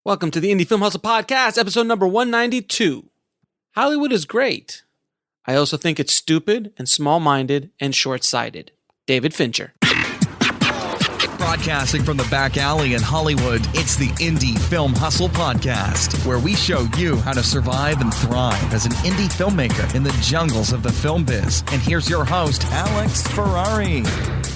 Welcome to the Indie Film Hustle Podcast, episode number 192. Hollywood is great. I also think it's stupid and small-minded and short-sighted. David Fincher. Broadcasting from the back alley in Hollywood, it's the Indie Film Hustle Podcast, where we show you how to survive and thrive as an indie filmmaker in the jungles of the film biz. And here's your host, Alex Ferrari.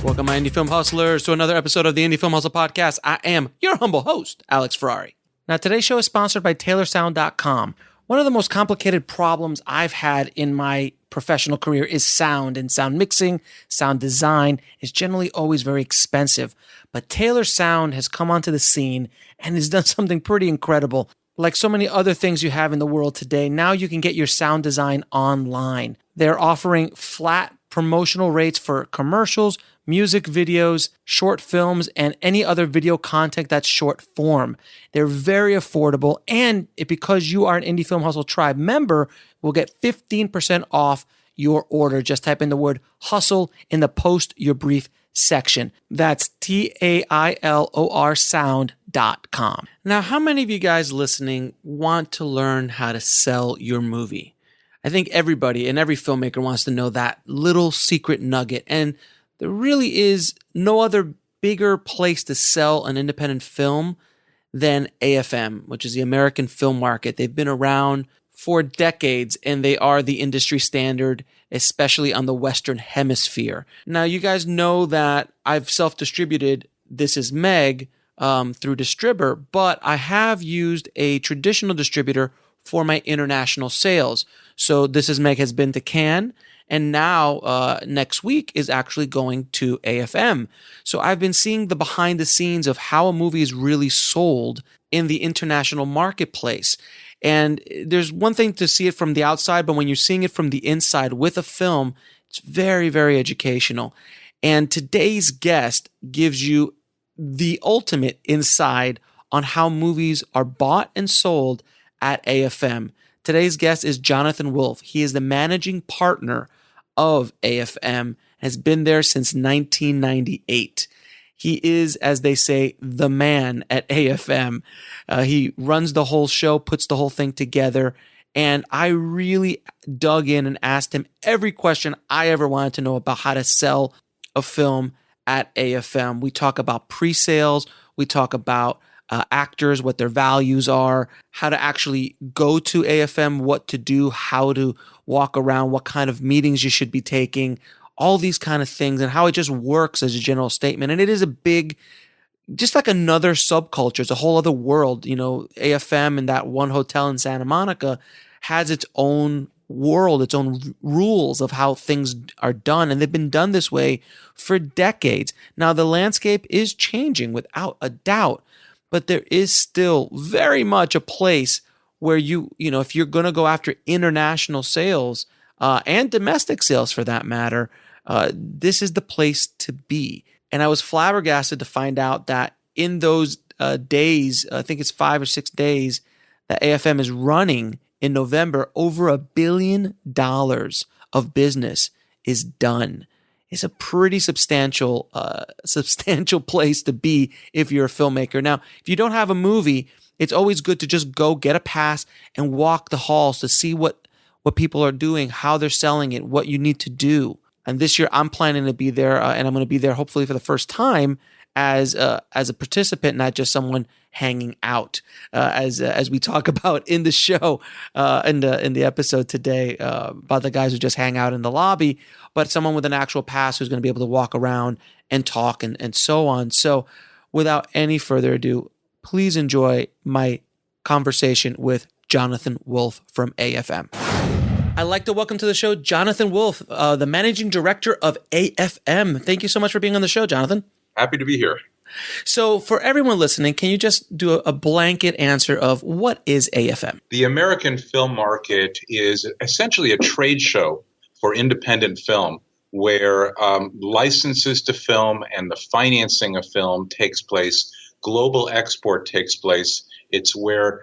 Welcome, my Indie Film Hustlers, to another episode of the Indie Film Hustle Podcast. I am your humble host, Alex Ferrari. Now, today's show is sponsored by TaylorSound.com. One of the most complicated problems I've had in my professional career is sound, and sound mixing, sound design is generally always very expensive. But Taylor Sound has come onto the scene and has done something pretty incredible. Like so many other things you have in the world today, now you can get your sound design online. They're offering flat promotional rates for commercials, music videos, short films, and any other video content that's short form. They're very affordable, and because you are an Indie Film Hustle Tribe member, we'll get 15% off your order. Just type in the word hustle in the post your brief section. That's TAILOR sound.com. Now, how many of you guys listening want to learn how to sell your movie? I think everybody and every filmmaker wants to know that little secret nugget. And there really is no other bigger place to sell an independent film than AFM, which is the American Film Market. They've been around for decades, and they are the industry standard, especially on the Western Hemisphere. Now, you guys know that I've self-distributed This Is Meg through Distributor, but I have used a traditional distributor for my international sales. So This Is Meg has been to Cannes, and now next week is actually going to AFM. So I've been seeing the behind the scenes of how a movie is really sold in the international marketplace. And there's one thing to see it from the outside, but when you're seeing it from the inside with a film, it's very, very educational. And today's guest gives you the ultimate insight on how movies are bought and sold at AFM. Today's guest is Johnathan Wolf. He is the managing partner of AFM, has been there since 1998. He is, as they say, the man at AFM. He runs the whole show, puts the whole thing together, and I really dug in and asked him every question I ever wanted to know about how to sell a film at AFM. We talk about pre-sales, we talk about actors, what their values are, how to actually go to AFM, what to do, how to walk around, what kind of meetings you should be taking, all these kind of things, and how it just works as a general statement. And it is a big, just like another subculture. It's a whole other world. You know, AFM and that one hotel in Santa Monica has its own world, its own rules of how things are done. And they've been done this way for decades. Now, the landscape is changing without a doubt, but there is still very much a place where you know, if you're going to go after international sales and domestic sales for that matter, this is the place to be. And I was flabbergasted to find out that in those days, I think it's 5 or 6 days, that AFM is running in November, over $1 billion of business is done. It's a pretty substantial place to be if you're a filmmaker. Now, if you don't have a movie, it's always good to just go get a pass and walk the halls to see what people are doing, how they're selling it, what you need to do. And this year, I'm planning to be there, and I'm going to be there hopefully for the first time as a participant, not just someone hanging out, as we talk about in the show, in the episode today, about the guys who just hang out in the lobby, but someone with an actual pass who's going to be able to walk around and talk and so on. So without any further ado, please enjoy my conversation with Johnathan Wolf from AFM. I'd like to welcome to the show Johnathan Wolf, the managing director of AFM. Thank you so much for being on the show, Johnathan. Happy to be here. So for everyone listening, can you just do a blanket answer of what is AFM? The American film market is essentially a trade show for independent film where licenses to film and the financing of film takes place. Global export takes place. It's where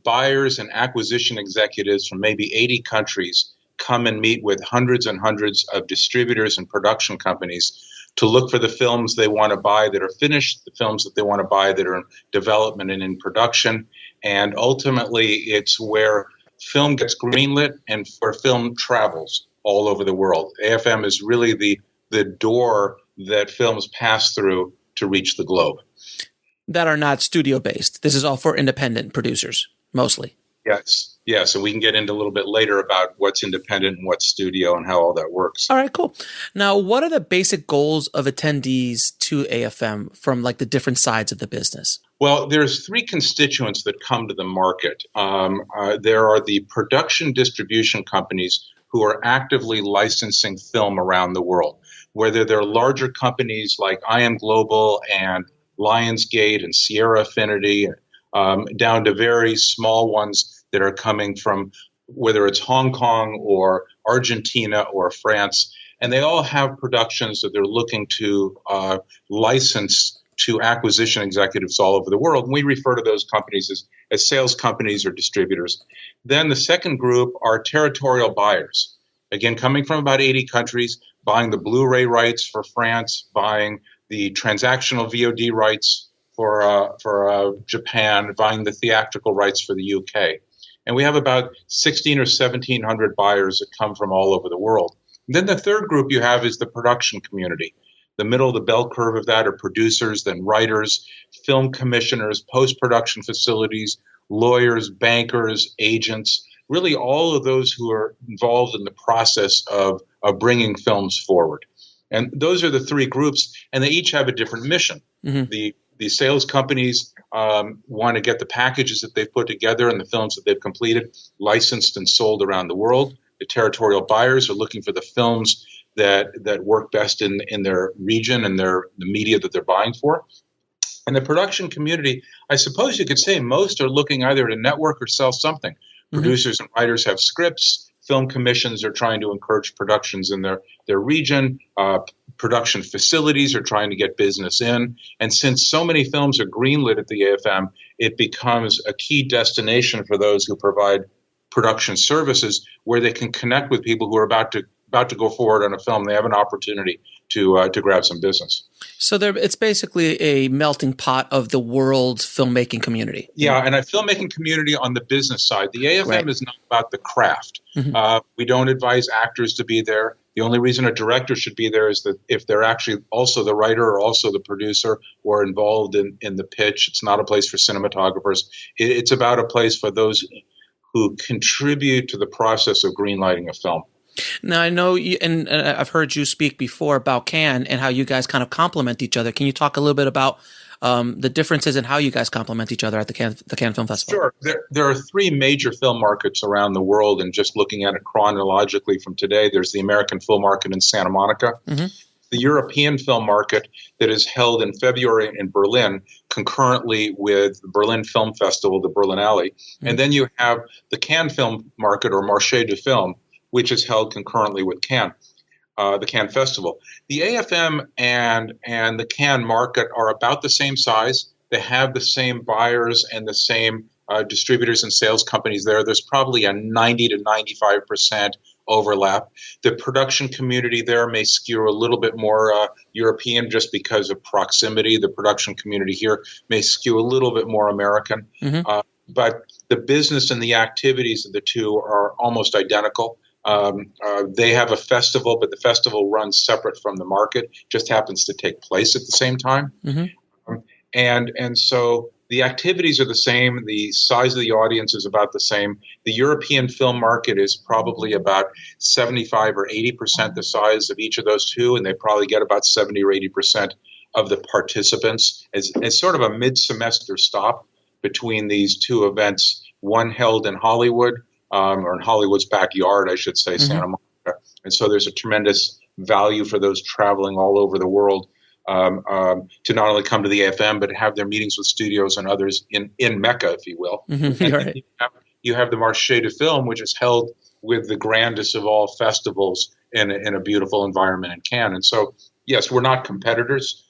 buyers and acquisition executives from maybe 80 countries come and meet with hundreds and hundreds of distributors and production companies to look for the films they want to buy that are finished, the films that they want to buy that are in development and in production. And ultimately, it's where film gets greenlit and where film travels all over the world. AFM is really the door that films pass through to reach the globe. That are not studio-based. This is all for independent producers, mostly. Yes. And we can get into a little bit later about what's independent and what's studio and how all that works. All right, cool. Now, what are the basic goals of attendees to AFM from like the different sides of the business? Well, there's three constituents that come to the market. There are the production distribution companies who are actively licensing film around the world, whether they're larger companies like IM Global and Lionsgate and Sierra Affinity, down to very small ones that are coming from whether it's Hong Kong or Argentina or France. And they all have productions that they're looking to license to acquisition executives all over the world. And we refer to those companies as sales companies or distributors. Then the second group are territorial buyers. Again, coming from about 80 countries, buying the Blu-ray rights for France, buying the transactional VOD rights for Japan, buying the theatrical rights for the UK. And we have about 1,600 or 1,700 buyers that come from all over the world. And then the third group you have is the production community. The middle of the bell curve of that are producers, then writers, film commissioners, post-production facilities, lawyers, bankers, agents, really all of those who are involved in the process of bringing films forward. And those are the three groups, and they each have a different mission. Mm-hmm. The sales companies want to get the packages that they've put together and the films that they've completed licensed and sold around the world. The territorial buyers are looking for the films that work best in their region and the media that they're buying for. And the production community, I suppose you could say most are looking either to network or sell something. Mm-hmm. Producers and writers have scripts. Film commissions are trying to encourage productions in their region. Production facilities are trying to get business in. And since so many films are greenlit at the AFM, it becomes a key destination for those who provide production services where they can connect with people who are about to go forward on a film. They have an opportunity to grab some business. So it's basically a melting pot of the world's filmmaking community. Yeah, and a filmmaking community on the business side. The AFM is not about the craft. Mm-hmm. We don't advise actors to be there. The only reason a director should be there is that if they're actually also the writer or also the producer or involved in the pitch. It's not a place for cinematographers. It's about a place for those who contribute to the process of greenlighting a film. Now, I know you, and I've heard you speak before about Cannes and how you guys kind of complement each other. Can you talk a little bit about the differences in how you guys complement each other at the Cannes Film Festival? Sure. There are three major film markets around the world, and just looking at it chronologically from today, there's the American film market in Santa Monica, mm-hmm. the European film market that is held in February in Berlin, concurrently with the Berlin Film Festival, the Berlinale, mm-hmm. and then you have the Cannes film market, or Marché du Film, which is held concurrently with Cannes, the Cannes Festival. The AFM and the Cannes market are about the same size. They have the same buyers and the same distributors and sales companies there. There's probably a 90 to 95% overlap. The production community there may skew a little bit more European just because of proximity. The production community here may skew a little bit more American. Mm-hmm. But the business and the activities of the two are almost identical. They have a festival, but the festival runs separate from the market, just happens to take place at the same time. Mm-hmm. And so the activities are the same. The size of the audience is about the same. The European film market is probably about 75 or 80% the size of each of those two, and they probably get about 70 or 80% of the participants. It's sort of a mid-semester stop between these two events, one held in Hollywood, or in Hollywood's backyard, I should say, mm-hmm. Santa Monica. And so there's a tremendous value for those traveling all over the world to not only come to the AFM, but have their meetings with studios and others in Mecca, if you will. Mm-hmm. And right. you have the Marché du Film, which is held with the grandest of all festivals in a beautiful environment in Cannes. And so, yes, we're not competitors.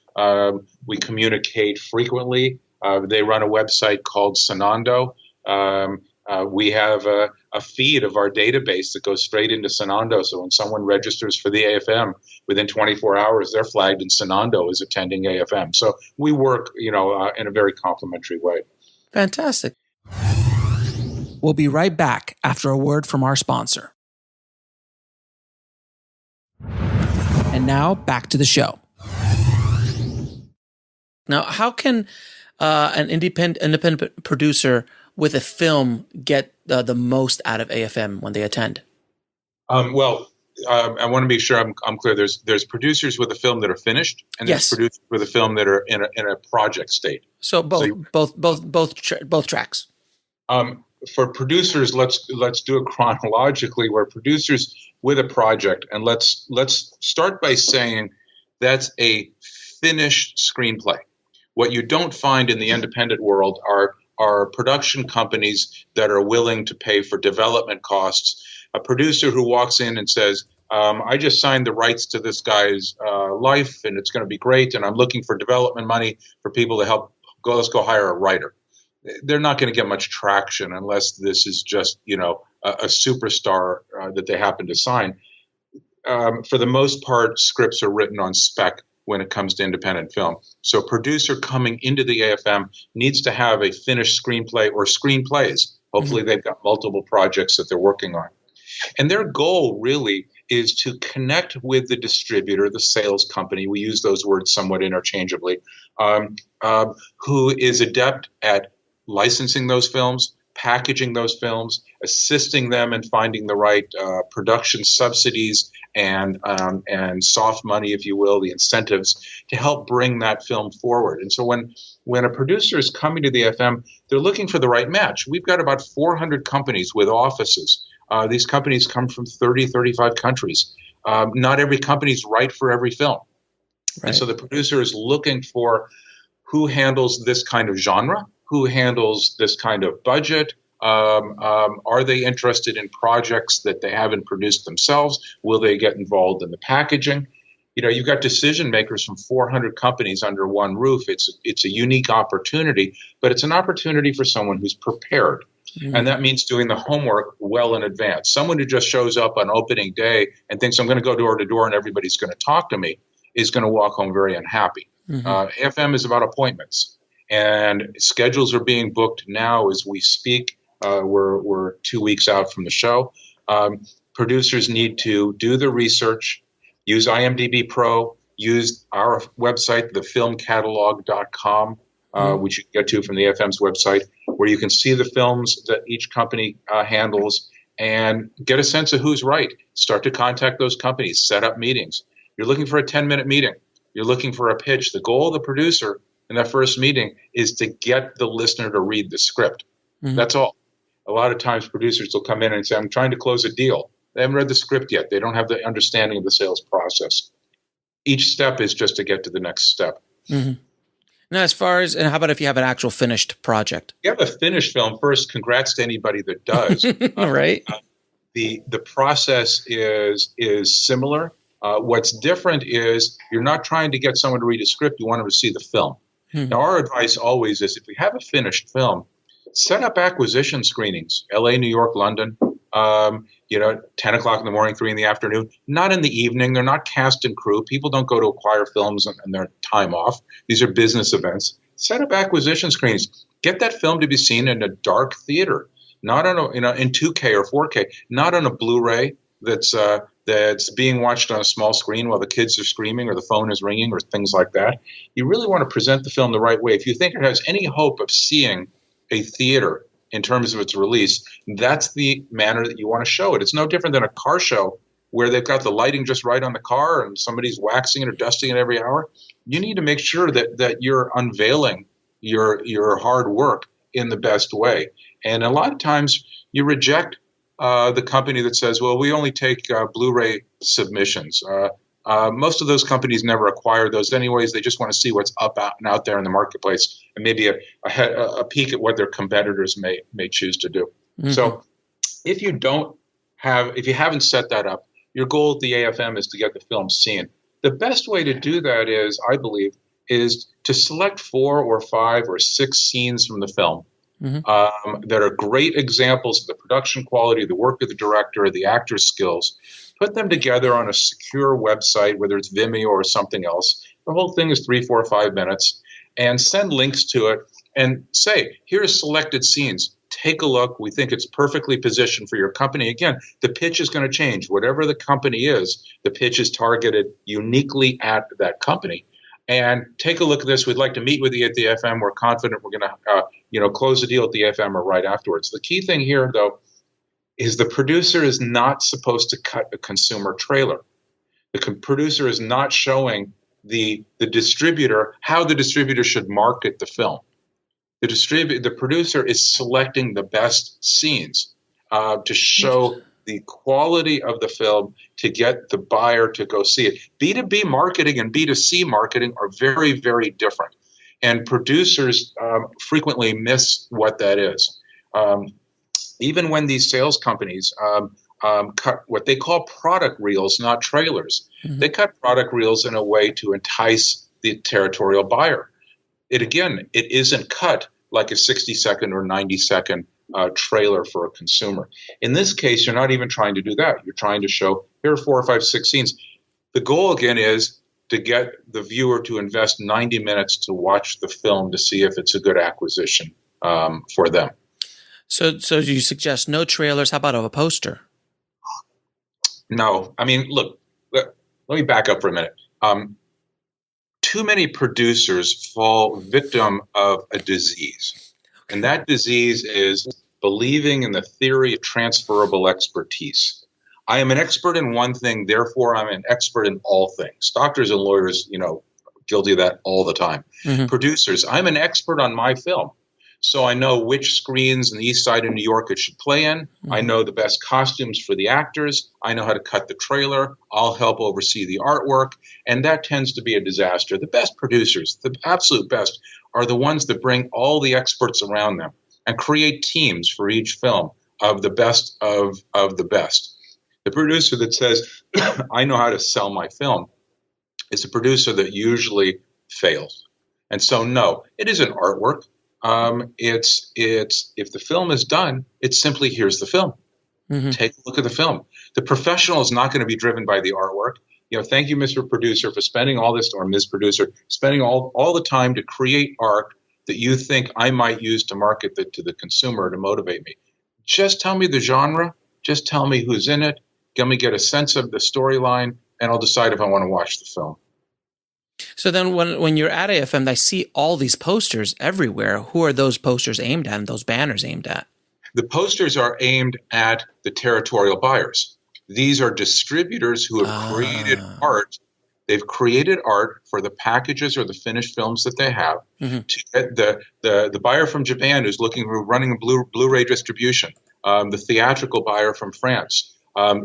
We communicate frequently. They run a website called Sonando. We have a feed of our database that goes straight into Sonando. So when someone registers for the AFM, within 24 hours, they're flagged in Sonando as attending AFM. So we work, in a very complementary way. Fantastic. We'll be right back after a word from our sponsor. And now back to the show. Now, how can an independent producer with a film get the most out of AFM when they attend? I want to be sure I'm clear. There's producers with a film that are finished, and there's producers with a film that are in a project state. So both tracks. For producers, let's do it chronologically. Where producers with a project, and let's start by saying that's a finished screenplay. What you don't find in the independent world are production companies that are willing to pay for development costs. A producer who walks in and says, I just signed the rights to this guy's life, and it's going to be great, and I'm looking for development money for people to help. Let's go hire a writer. They're not going to get much traction unless this is just, a superstar that they happen to sign. For the most part, scripts are written on spec when it comes to independent film. So a producer coming into the AFM needs to have a finished screenplay or screenplays. Hopefully they've got multiple projects that they're working on. And their goal really is to connect with the distributor, the sales company, we use those words somewhat interchangeably, who is adept at licensing those films, packaging those films, assisting them in finding the right production subsidies and soft money, if you will, the incentives to help bring that film forward. And so when a producer is coming to the FM, they're looking for the right match. We've got about 400 companies with offices. These companies come from 30, 35 countries. Not every company is right for every film. Right. And so the producer is looking for who handles this kind of genre, who handles this kind of budget. Are they interested in projects that they haven't produced themselves? Will they get involved in the packaging? You've got decision makers from 400 companies under one roof. It's a unique opportunity, but it's an opportunity for someone who's prepared. Mm-hmm. And that means doing the homework well in advance. Someone who just shows up on opening day and thinks I'm going to go door to door and everybody's going to talk to me is going to walk home very unhappy. Mm-hmm. AFM is about appointments, and schedules are being booked now as we speak. We're 2 weeks out from the show. Producers need to do the research, use IMDb Pro, use our website, thefilmcatalog.com, which you can get to from the AFM's website, where you can see the films that each company handles and get a sense of who's right. Start to contact those companies, set up meetings. You're looking for a 10-minute meeting. You're looking for a pitch. The goal of the producer in that first meeting is to get the listener to read the script. Mm-hmm. That's all. A lot of times producers will come in and say, I'm trying to close a deal. They haven't read the script yet. They don't have the understanding of the sales process. Each step is just to get to the next step. Mm-hmm. Now, and how about if you have an actual finished project? You have a finished film. First, congrats to anybody that does. Right. The process is similar. What's different is you're not trying to get someone to read a script. You want them to see the film. Mm-hmm. Now, our advice always is if you have a finished film, set up acquisition screenings, LA, New York, London, 10 o'clock in the morning, 3 in the afternoon, not in the evening. They're not cast and crew. People don't go to acquire films and their time off. These are business events. Set up acquisition screenings. Get that film to be seen in a dark theater, not on in 2K or 4K, not on a Blu-ray that's being watched on a small screen while the kids are screaming or the phone is ringing or things like that. You really want to present the film the right way. If you think it has any hope of seeing a theater in terms of its release, that's the manner that you want to show it. It's no different than a car show where they've got the lighting just right on the car and somebody's waxing it or dusting it every hour. You need to make sure that you're unveiling your hard work in the best way. And a lot of times you reject the company that says, well, we only take Blu-ray submissions. Most of those companies never acquire those anyways. They just want to see what's out there in the marketplace and maybe a peek at what their competitors may choose to do. Mm-hmm. So if you haven't set that up, your goal at the AFM is to get the film seen. The best way to do that is, I believe, is to select 4 or 5 or 6 scenes from the film that are great examples of the production quality, the work of the director, the actor's skills. Put them together on a secure website, whether it's Vimeo or something else. The whole thing is 3, 4, 5 minutes, and send links to it and say, here's selected scenes. Take a look. We think it's perfectly positioned for your company. Again, the pitch is going to change. Whatever the company is, the pitch is targeted uniquely at that company. And take a look at this. We'd like to meet with you at the FM. We're confident we're going to, close the deal at the FM or right afterwards. The key thing here, though, is the producer is not supposed to cut a consumer trailer. The producer is not showing the distributor how the distributor should market the film. The producer is selecting the best scenes to show the quality of the film to get the buyer to go see it. B2B marketing and B2C marketing are very, very different. And producers frequently miss what that is. Even when these sales companies cut what they call product reels, not trailers, they cut product reels in a way to entice the territorial buyer. It isn't cut like a 60-second or 90-second trailer for a consumer. In this case, you're not even trying to do that. You're trying to show, here are 4 or 5, 6 scenes. The goal, again, is to get the viewer to invest 90 minutes to watch the film to see if it's a good acquisition for them. So you suggest no trailers. How about a poster? No. I mean, look, let me back up for a minute. Too many producers fall victim of a disease. And that disease is believing in the theory of transferable expertise. I am an expert in one thing, therefore I'm an expert in all things. Doctors and lawyers, guilty of that all the time. Producers, I'm an expert on my film. So I know which screens in the east side of New York it should play in. I know the best costumes for the actors. I know how to cut the trailer. I'll help oversee the artwork. And that tends to be a disaster. The best producers, the absolute best, are the ones that bring all the experts around them and create teams for each film of the best of the best. The producer that says, I know how to sell my film, is a producer that usually fails. And so, no, it isn't artwork. It's if the film is done, it's simply here's the film. Take a look at the film. The professional is not going to be driven by the artwork. Thank you, Mr. Producer, for spending all this, or Ms. Producer, spending all the time to create art that you think I might use to market to the consumer to motivate me. Just tell me the genre. Just tell me who's in it. Let me get a sense of the storyline, and I'll decide if I want to watch the film. So then when you're at AFM, I see all these posters everywhere. Who are those posters aimed at and those banners aimed at? The posters are aimed at the territorial buyers. These are distributors who have created art. They've created art for the packages or the finished films that they have to get the buyer from Japan who's running a Blu-ray distribution, the theatrical buyer from France.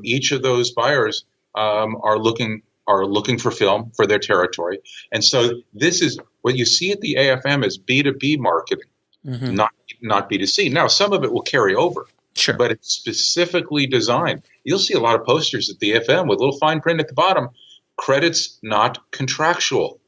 Each of those buyers are looking for film for their territory. And so this is what you see at the AFM is B2B marketing, not B2C. Now, some of it will carry over, but it's specifically designed. You'll see a lot of posters at the AFM with little fine print at the bottom, credits not contractual.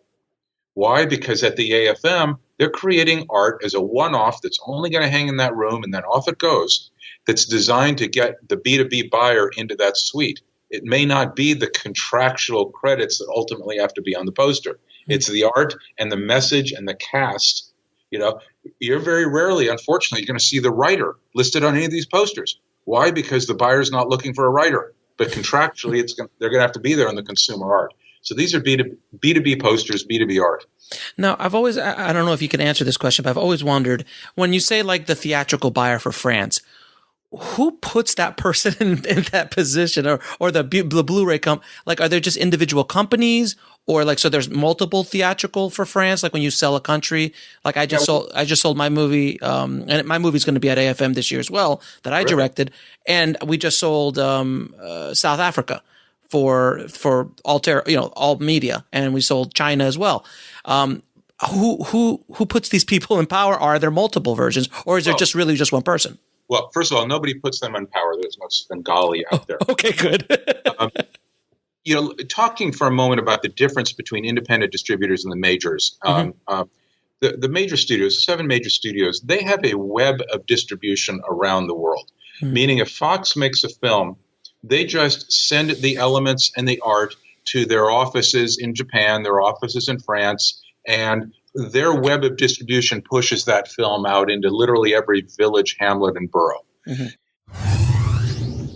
Why? Because at the AFM, they're creating art as a one-off that's only going to hang in that room and then off it goes, that's designed to get the B2B buyer into that suite. It may not be the contractual credits that ultimately have to be on the poster. It's the art and the message and the cast. You're very rarely, unfortunately, you're going to see the writer listed on any of these posters. Why? Because the buyer's not looking for a writer. But contractually, they're going to have to be there on the consumer art. So these are B2B posters, B2B art. Now, I don't know if you can answer this question, but I've always wondered, when you say like the theatrical buyer for France, who puts that person in that position, or the Blu-ray like, are there just individual companies, or like, so there's multiple theatrical for France? Like when you sell a country, like I just sold my movie, and my movie's going to be at AFM this year as well, that I directed. And we just sold, South Africa for all media. And we sold China as well. Who puts these people in power? Are there multiple versions, or is there just one person? Well, first of all, nobody puts them in power. There's no Svengali out there. Okay, good. Talking for a moment about the difference between independent distributors and the majors. the major studios, the 7 major studios, they have a web of distribution around the world. Meaning if Fox makes a film, they just send the elements and the art to their offices in Japan, their offices in France, and their web of distribution pushes that film out into literally every village, hamlet, and borough.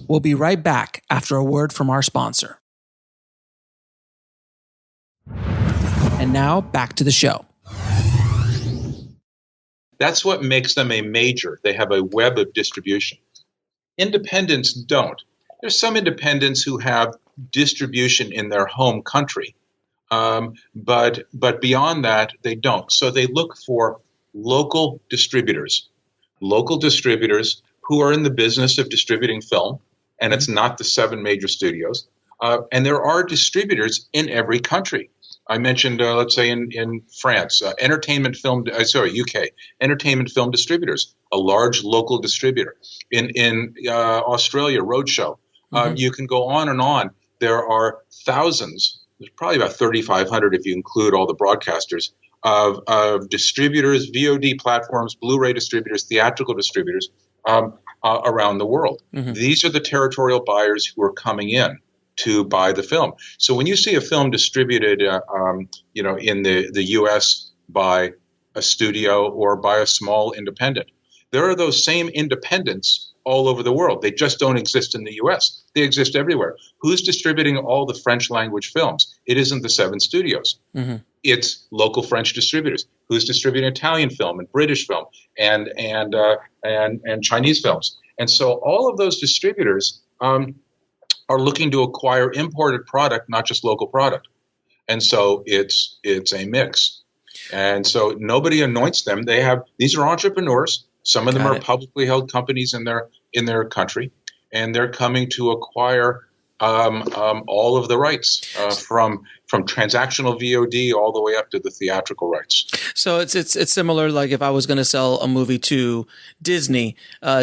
We'll be right back after a word from our sponsor. And now back to the show. That's what makes them a major. They have a web of distribution. Independents don't. There's some independents who have distribution in their home country, but beyond that, they don't. So they look for local distributors who are in the business of distributing film, and it's not the 7 major studios. And there are distributors in every country. I mentioned, let's say in France, UK, Entertainment Film Distributors, a large local distributor. In Australia, Roadshow. You can go on and on. There are thousands, there's probably about 3,500 if you include all the broadcasters, of distributors, VOD platforms, Blu-ray distributors, theatrical distributors around the world. These are the territorial buyers who are coming in to buy the film. So when you see a film distributed, in the U.S. by a studio or by a small independent, there are those same independents all over the world. They just don't exist in the U.S. They exist everywhere. Who's distributing all the French language films? It isn't the 7 studios. It's local French distributors. Who's distributing Italian film and British film and Chinese films? And so all of those distributors are looking to acquire imported product, not just local product. And so it's a mix. And so nobody anoints them. These are entrepreneurs. Some of them are publicly held companies in their country, and they're coming to acquire all of the rights from transactional VOD all the way up to the theatrical rights. So it's similar. Like if I was going to sell a movie to Disney,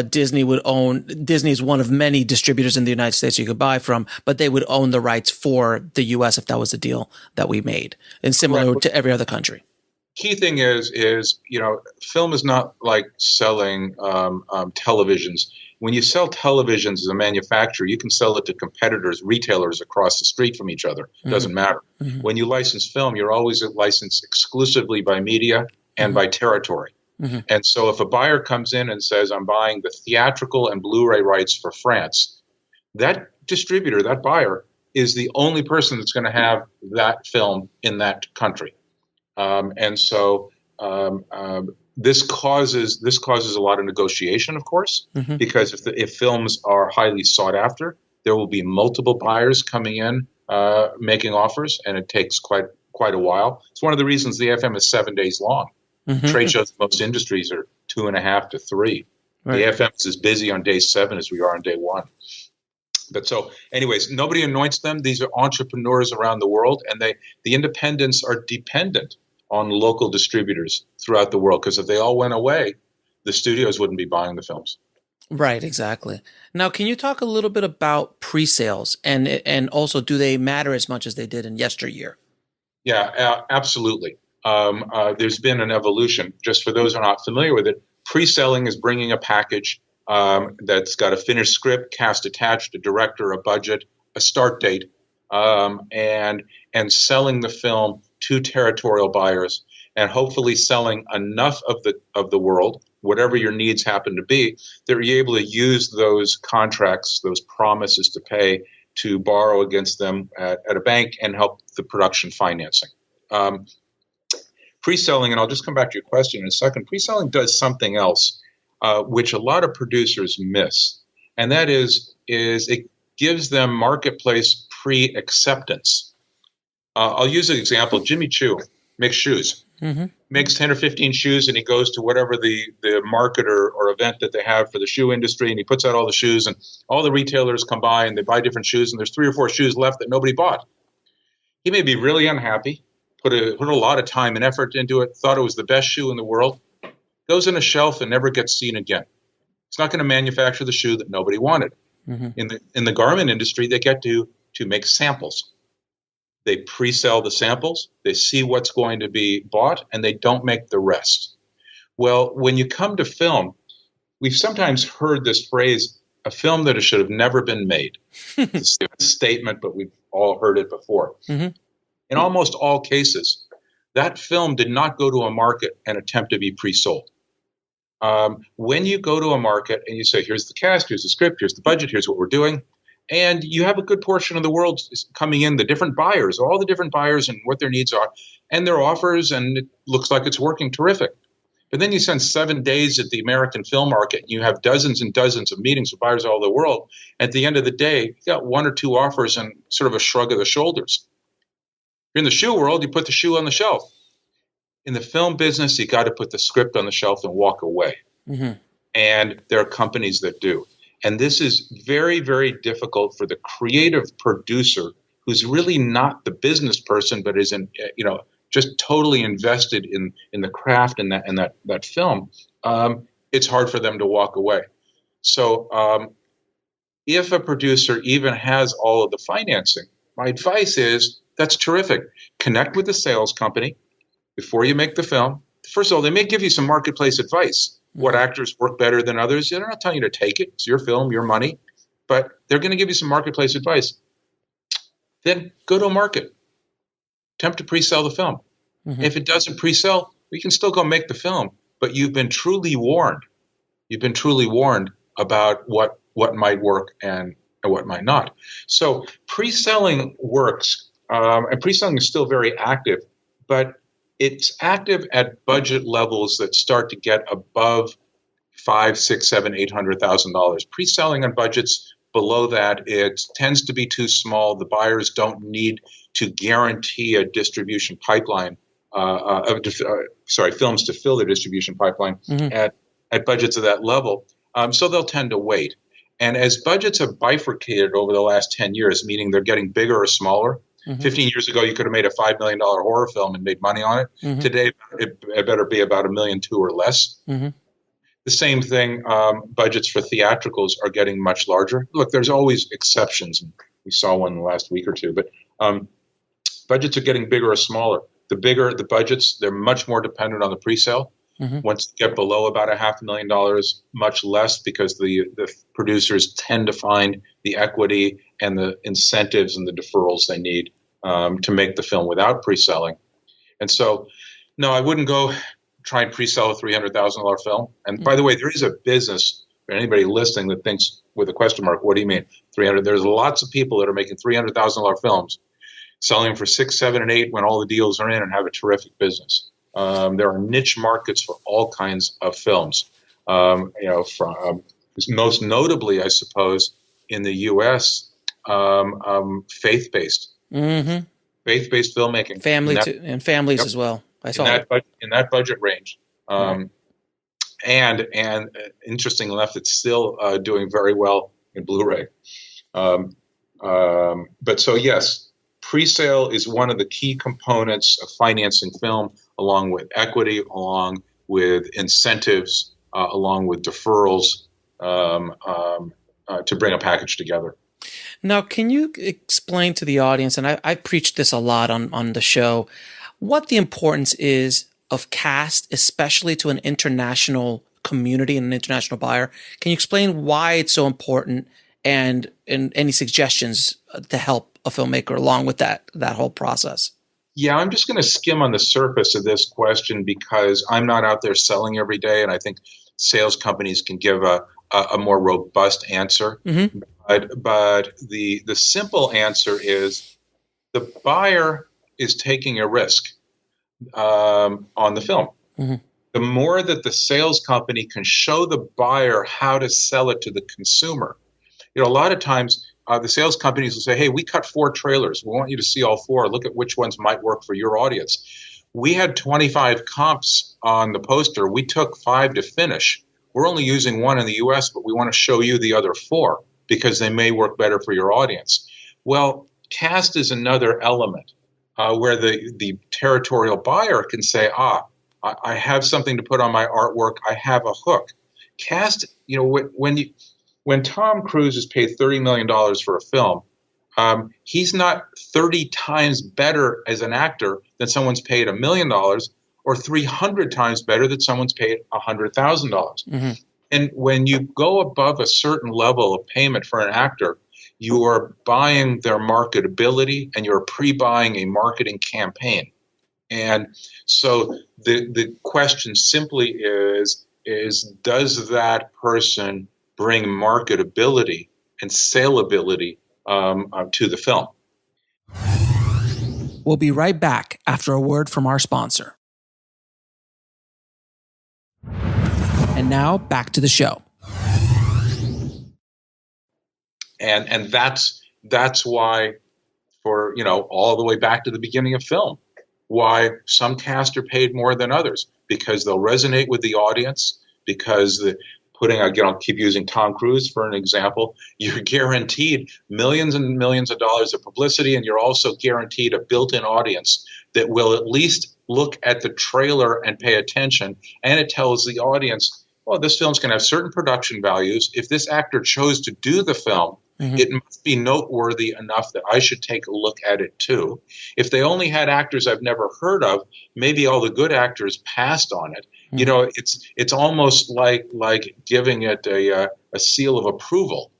Disney is one of many distributors in the United States you could buy from, but they would own the rights for the U.S. if that was the deal that we made, and similar to every other country. Key thing is film is not like selling televisions. When you sell televisions as a manufacturer, you can sell it to competitors, retailers across the street from each other. It doesn't matter. When you license film, you're always licensed exclusively by media and by territory. And so if a buyer comes in and says, I'm buying the theatrical and Blu-ray rights for France, that distributor, that buyer, is the only person that's going to have that film in that country. This causes a lot of negotiation, of course, because if films are highly sought after, there will be multiple buyers coming in, making offers, and it takes quite a while. It's one of the reasons the AFM is 7 days long. Trade shows in most industries are 2.5 to 3. Right. The AFM is as busy on day 7 as we are on day 1. But so, anyways, nobody anoints them. These are entrepreneurs around the world, and the independents are dependent on local distributors throughout the world, because if they all went away, the studios wouldn't be buying the films. Right, exactly. Now, can you talk a little bit about pre-sales and also do they matter as much as they did in yesteryear? Yeah, absolutely. There's been an evolution. Just for those who are not familiar with it, pre-selling is bringing a package that's got a finished script, cast attached, a director, a budget, a start date, and selling the film to territorial buyers, and hopefully selling enough of the world, whatever your needs happen to be, that you're able to use those contracts, those promises to pay, to borrow against them at a bank and help the production financing. Pre-selling, and I'll just come back to your question in a second, pre-selling does something else, which a lot of producers miss, and that is it gives them marketplace pre-acceptance. I'll use an example. Jimmy Choo makes shoes, makes 10 or 15 shoes, and he goes to whatever the market or event that they have for the shoe industry, and he puts out all the shoes, and all the retailers come by and they buy different shoes, and there's 3 or 4 shoes left that nobody bought. He may be really unhappy, put a lot of time and effort into it, thought it was the best shoe in the world, goes on a shelf and never gets seen again. It's not going to manufacture the shoe that nobody wanted. In the garment industry, they get to make samples. They pre-sell the samples, they see what's going to be bought, and they don't make the rest. Well, when you come to film, we've sometimes heard this phrase, a film that should have never been made. It's a statement, but we've all heard it before. Mm-hmm. In almost all cases, that film did not go to a market and attempt to be pre-sold. When you go to a market and you say, here's the cast, here's the script, here's the budget, here's what we're doing, and you have a good portion of the world coming in, the different buyers, all the different buyers and what their needs are, and their offers, and it looks like it's working terrific. But then you spend 7 days at the American film market, and you have dozens and dozens of meetings with buyers all over the world. At the end of the day, you got one or two offers and sort of a shrug of the shoulders. In the shoe world, you put the shoe on the shelf. In the film business, you got to put the script on the shelf and walk away. Mm-hmm. And there are companies that do. And this is very, very difficult for the creative producer who's really not the business person, but is just totally invested in the craft and that film. It's hard for them to walk away. So if a producer even has all of the financing, my advice is that's terrific. Connect with the sales company before you make the film. First of all, they may give you some marketplace advice. What actors work better than others. They're not telling you to take it. It's your film, your money. But they're going to give you some marketplace advice. Then go to a market. Attempt to pre-sell the film. Mm-hmm. If it doesn't pre-sell, we can still go make the film. But you've been truly warned. You've been truly warned about what might work and what might not. So pre-selling works. And pre-selling is still very active. But it's active at budget levels that start to get above $500,000, $600,000, $700,000, $800,000. Pre-selling on budgets below that, it tends to be too small. The buyers don't need to guarantee a distribution pipeline, films to fill their distribution pipeline at budgets of that level. So they'll tend to wait. And as budgets have bifurcated over the last 10 years, meaning they're getting bigger or smaller. 15 years ago, you could have made a $5 million horror film and made money on it. Today, it better be about $1.2 million or less. The same thing, budgets for theatricals are getting much larger. Look, there's always exceptions. We saw one in the last week or two. But budgets are getting bigger or smaller. The bigger the budgets, they're much more dependent on the pre-sale. Once you get below about $500,000, much less, because the producers tend to find the equity and the incentives and the deferrals they need to make the film without pre-selling. And so, no, I wouldn't go try and pre-sell a $300,000 film. And by the way, there is a business for anybody listening that thinks with a question mark, what do you mean 300? There's lots of people that are making $300,000 films, selling them for 6, 7, and 8 when all the deals are in, and have a terrific business. There are niche markets for all kinds of films. Most notably, I suppose, in the U.S., faith-based filmmaking, and families as well. I saw in that budget range, and interesting enough, it's still doing very well in Blu-ray. But so yes. Pre-sale is one of the key components of financing film, along with equity, along with incentives, along with deferrals, to bring a package together. Now, can you explain to the audience, and I preached this a lot on the show, what the importance is of cast, especially to an international community and an international buyer? Can you explain why it's so important, and any suggestions to help a filmmaker along with that whole process? Yeah, I'm just going to skim on the surface of this question because I'm not out there selling every day, and I think sales companies can give a more robust answer. But the simple answer is the buyer is taking a risk on the film. The more that the sales company can show the buyer how to sell it to the consumer, a lot of times the sales companies will say, hey, we cut 4 trailers. We want you to see all 4. Look at which ones might work for your audience. We had 25 comps on the poster. We took 5 to finish. We're only using 1 in the U.S., but we want to show you the other 4 because they may work better for your audience. Well, cast is another element where the territorial buyer can say, I have something to put on my artwork. I have a hook. Cast, when Tom Cruise is paid $30 million for a film, he's not 30 times better as an actor than someone's paid $1 million or 300 times better than someone's paid $100,000. Mm-hmm. And when you go above a certain level of payment for an actor, you are buying their marketability and you're pre-buying a marketing campaign. And so the question simply is does that person bring marketability and saleability to the film? We'll be right back after a word from our sponsor. And now back to the show. And that's why, for all the way back to the beginning of film, why some casts are paid more than others, because they'll resonate with the audience, because I'll keep using Tom Cruise for an example. You're guaranteed millions and millions of dollars of publicity, and you're also guaranteed a built-in audience that will at least look at the trailer and pay attention. And it tells the audience, well, this film's going to have certain production values. If this actor chose to do the film, it must be noteworthy enough that I should take a look at it too. If they only had actors I've never heard of, maybe all the good actors passed on it. It's almost like giving it a seal of approval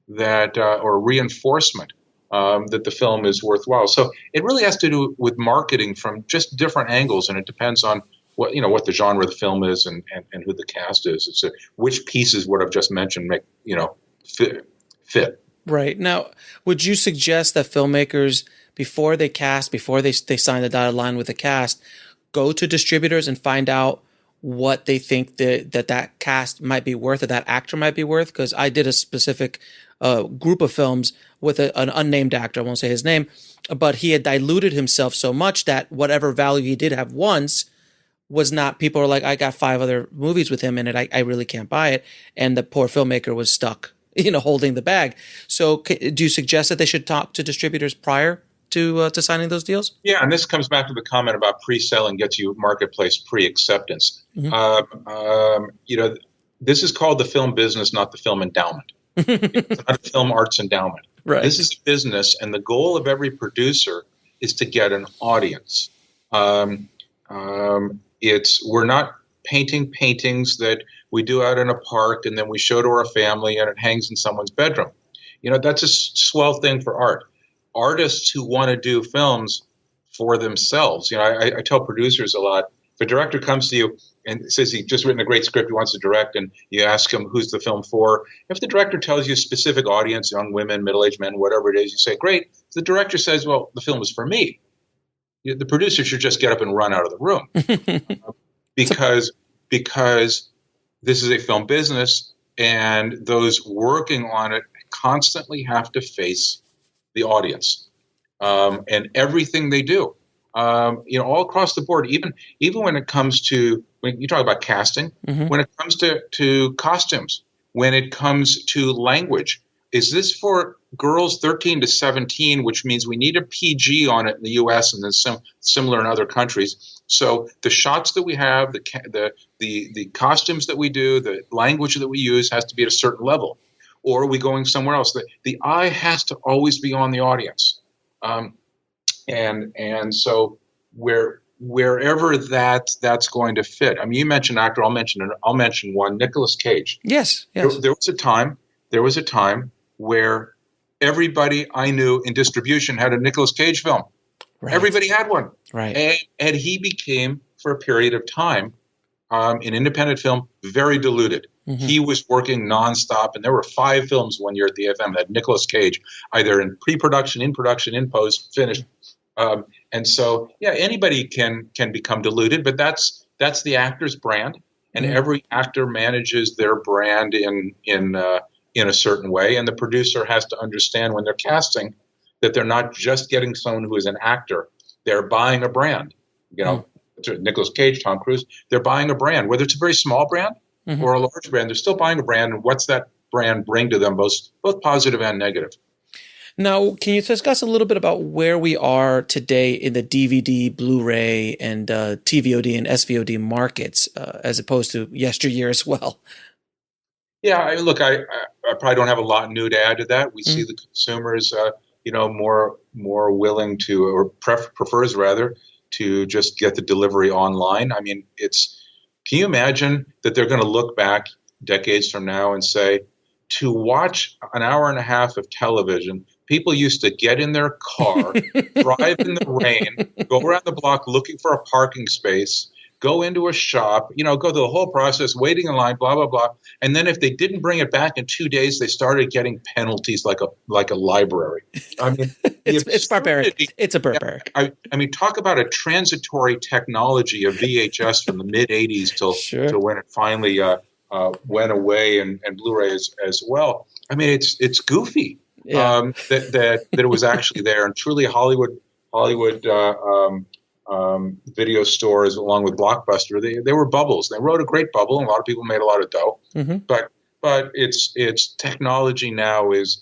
that or reinforcement that the film is worthwhile. So it really has to do with marketing from just different angles, and it depends on what the genre of the film is and who the cast is. It's which pieces what I've just mentioned make fit. Right. Now, would you suggest that filmmakers, before they sign the dotted line with the cast, go to distributors and find out what they think that cast might be worth, or that actor might be worth? Because I did a specific group of films with an unnamed actor. I won't say his name, but he had diluted himself so much that whatever value he did have once was not, people are like, I got 5 other movies with him in it. I really can't buy it. And the poor filmmaker was stuck, holding the bag. So do you suggest that they should talk to distributors prior to signing those deals? Yeah, and this comes back to the comment about pre-selling gets you marketplace pre-acceptance. This is called the film business, not the film endowment. It's not a film arts endowment. Right. This is a business, and the goal of every producer is to get an audience. We're not painting paintings that we do out in a park and then we show to our family and it hangs in someone's bedroom. That's a swell thing for art. Artists who want to do films for themselves. I tell producers a lot, if a director comes to you and says he's just written a great script he wants to direct, and you ask him who's the film for, if the director tells you a specific audience, young women, middle-aged men, whatever it is, you say, great. If the director says, well, the film is for me, the producer should just get up and run out of the room. because this is a film business, and those working on it constantly have to face the audience, and everything they do, all across the board. Even when it comes to, when you talk about casting, when it comes to costumes, when it comes to language, is this for girls 13 to 17, which means we need a PG on it in the U.S. and then similar in other countries. So the shots that we have, the costumes that we do, the language that we use has to be at a certain level. Or are we going somewhere else? The eye has to always be on the audience, and so wherever that's going to fit. I mean, you mentioned actor. I'll mention one. Nicolas Cage. Yes. There was a time where everybody I knew in distribution had a Nicolas Cage film. Right. Everybody had one. Right. And he became, for a period of time, in independent film, very diluted. He was working nonstop, and there were 5 films one year at the AFM that had Nicolas Cage, either in pre-production, in production, in post, finished. And so, anybody can become diluted, but that's the actor's brand, and every actor manages their brand in a certain way, and the producer has to understand when they're casting that they're not just getting someone who is an actor; they're buying a brand. Nicolas Cage, Tom Cruise, they're buying a brand, whether it's a very small brand or a large brand. They're still buying a brand, and what's that brand bring to them, both positive and negative? Now, can you discuss a little bit about where we are today in the DVD, Blu-ray, and TVOD and SVOD markets, as opposed to yesteryear as well? Yeah, I probably don't have a lot new to add to that. We see the consumers more willing to, or prefers rather, to just get the delivery online. I mean, can you imagine that they're going to look back decades from now and say, to watch an hour and a half of television, people used to get in their car, drive in the rain, go around the block looking for a parking space, go into a shop, go through the whole process, waiting in line, blah, blah, blah. And then if they didn't bring it back in 2 days, they started getting penalties like a library. I mean, it's barbaric. It's a barbaric. I mean, talk about a transitory technology of VHS from the mid-'80s till when it finally went away, and Blu-ray as well. I mean, it's goofy that it was actually there, and truly Hollywood video stores, along with Blockbuster, they were bubbles. They rode a great bubble, and a lot of people made a lot of dough. Mm-hmm. But it's technology now is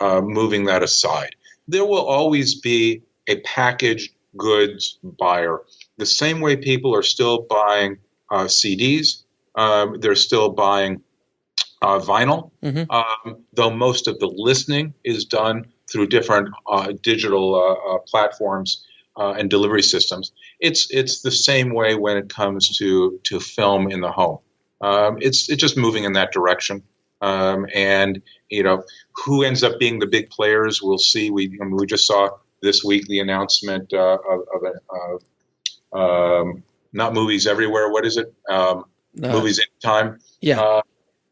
moving that aside. There will always be a packaged goods buyer. The same way people are still buying CDs, they're still buying vinyl, though most of the listening is done through different digital platforms and delivery systems. It's the same way when it comes to film in the home. It's just moving in that direction. And who ends up being the big players, we'll see. We just saw this week the announcement of not Movies Everywhere. What is it? Movies Anytime. Yeah.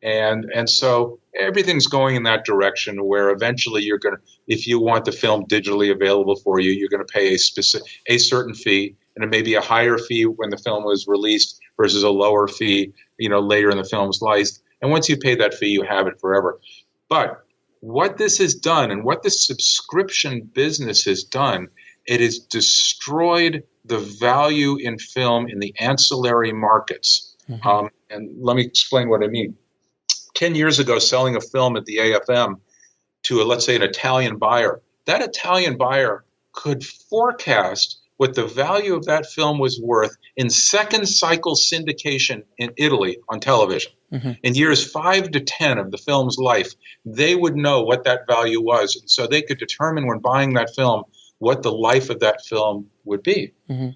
And so everything's going in that direction, where eventually you're going to, if you want the film digitally available for you, you're going to pay a certain fee, and it may be a higher fee when the film was released versus a lower fee, later in the film's life. And once you pay that fee, you have it forever. But what this has done, and what this subscription business has done, it has destroyed the value in film in the ancillary markets. Mm-hmm. And let me explain what I mean. 10 years ago, selling a film at the AFM to, let's say, an Italian buyer, that Italian buyer could forecast what the value of that film was worth in second cycle syndication in Italy on television. Mm-hmm. In years 5 to 10 of the film's life, they would know what that value was. And so they could determine, when buying that film, what the life of that film would be. Mm-hmm.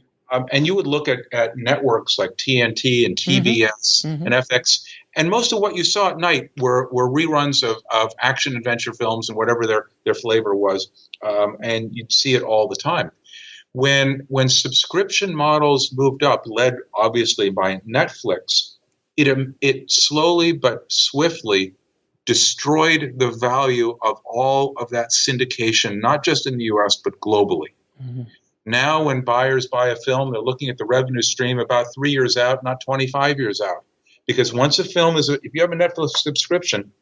And you would look at networks like TNT and TBS and FX, and most of what you saw at night were reruns of action adventure films and whatever their flavor was, and you'd see it all the time. When subscription models moved up, led obviously by Netflix, it slowly but swiftly destroyed the value of all of that syndication, not just in the U.S., but globally. Mm-hmm. Now, when buyers buy a film, they're looking at the revenue stream about 3 years out, not 25 years out. Because once a film if you have a Netflix subscription,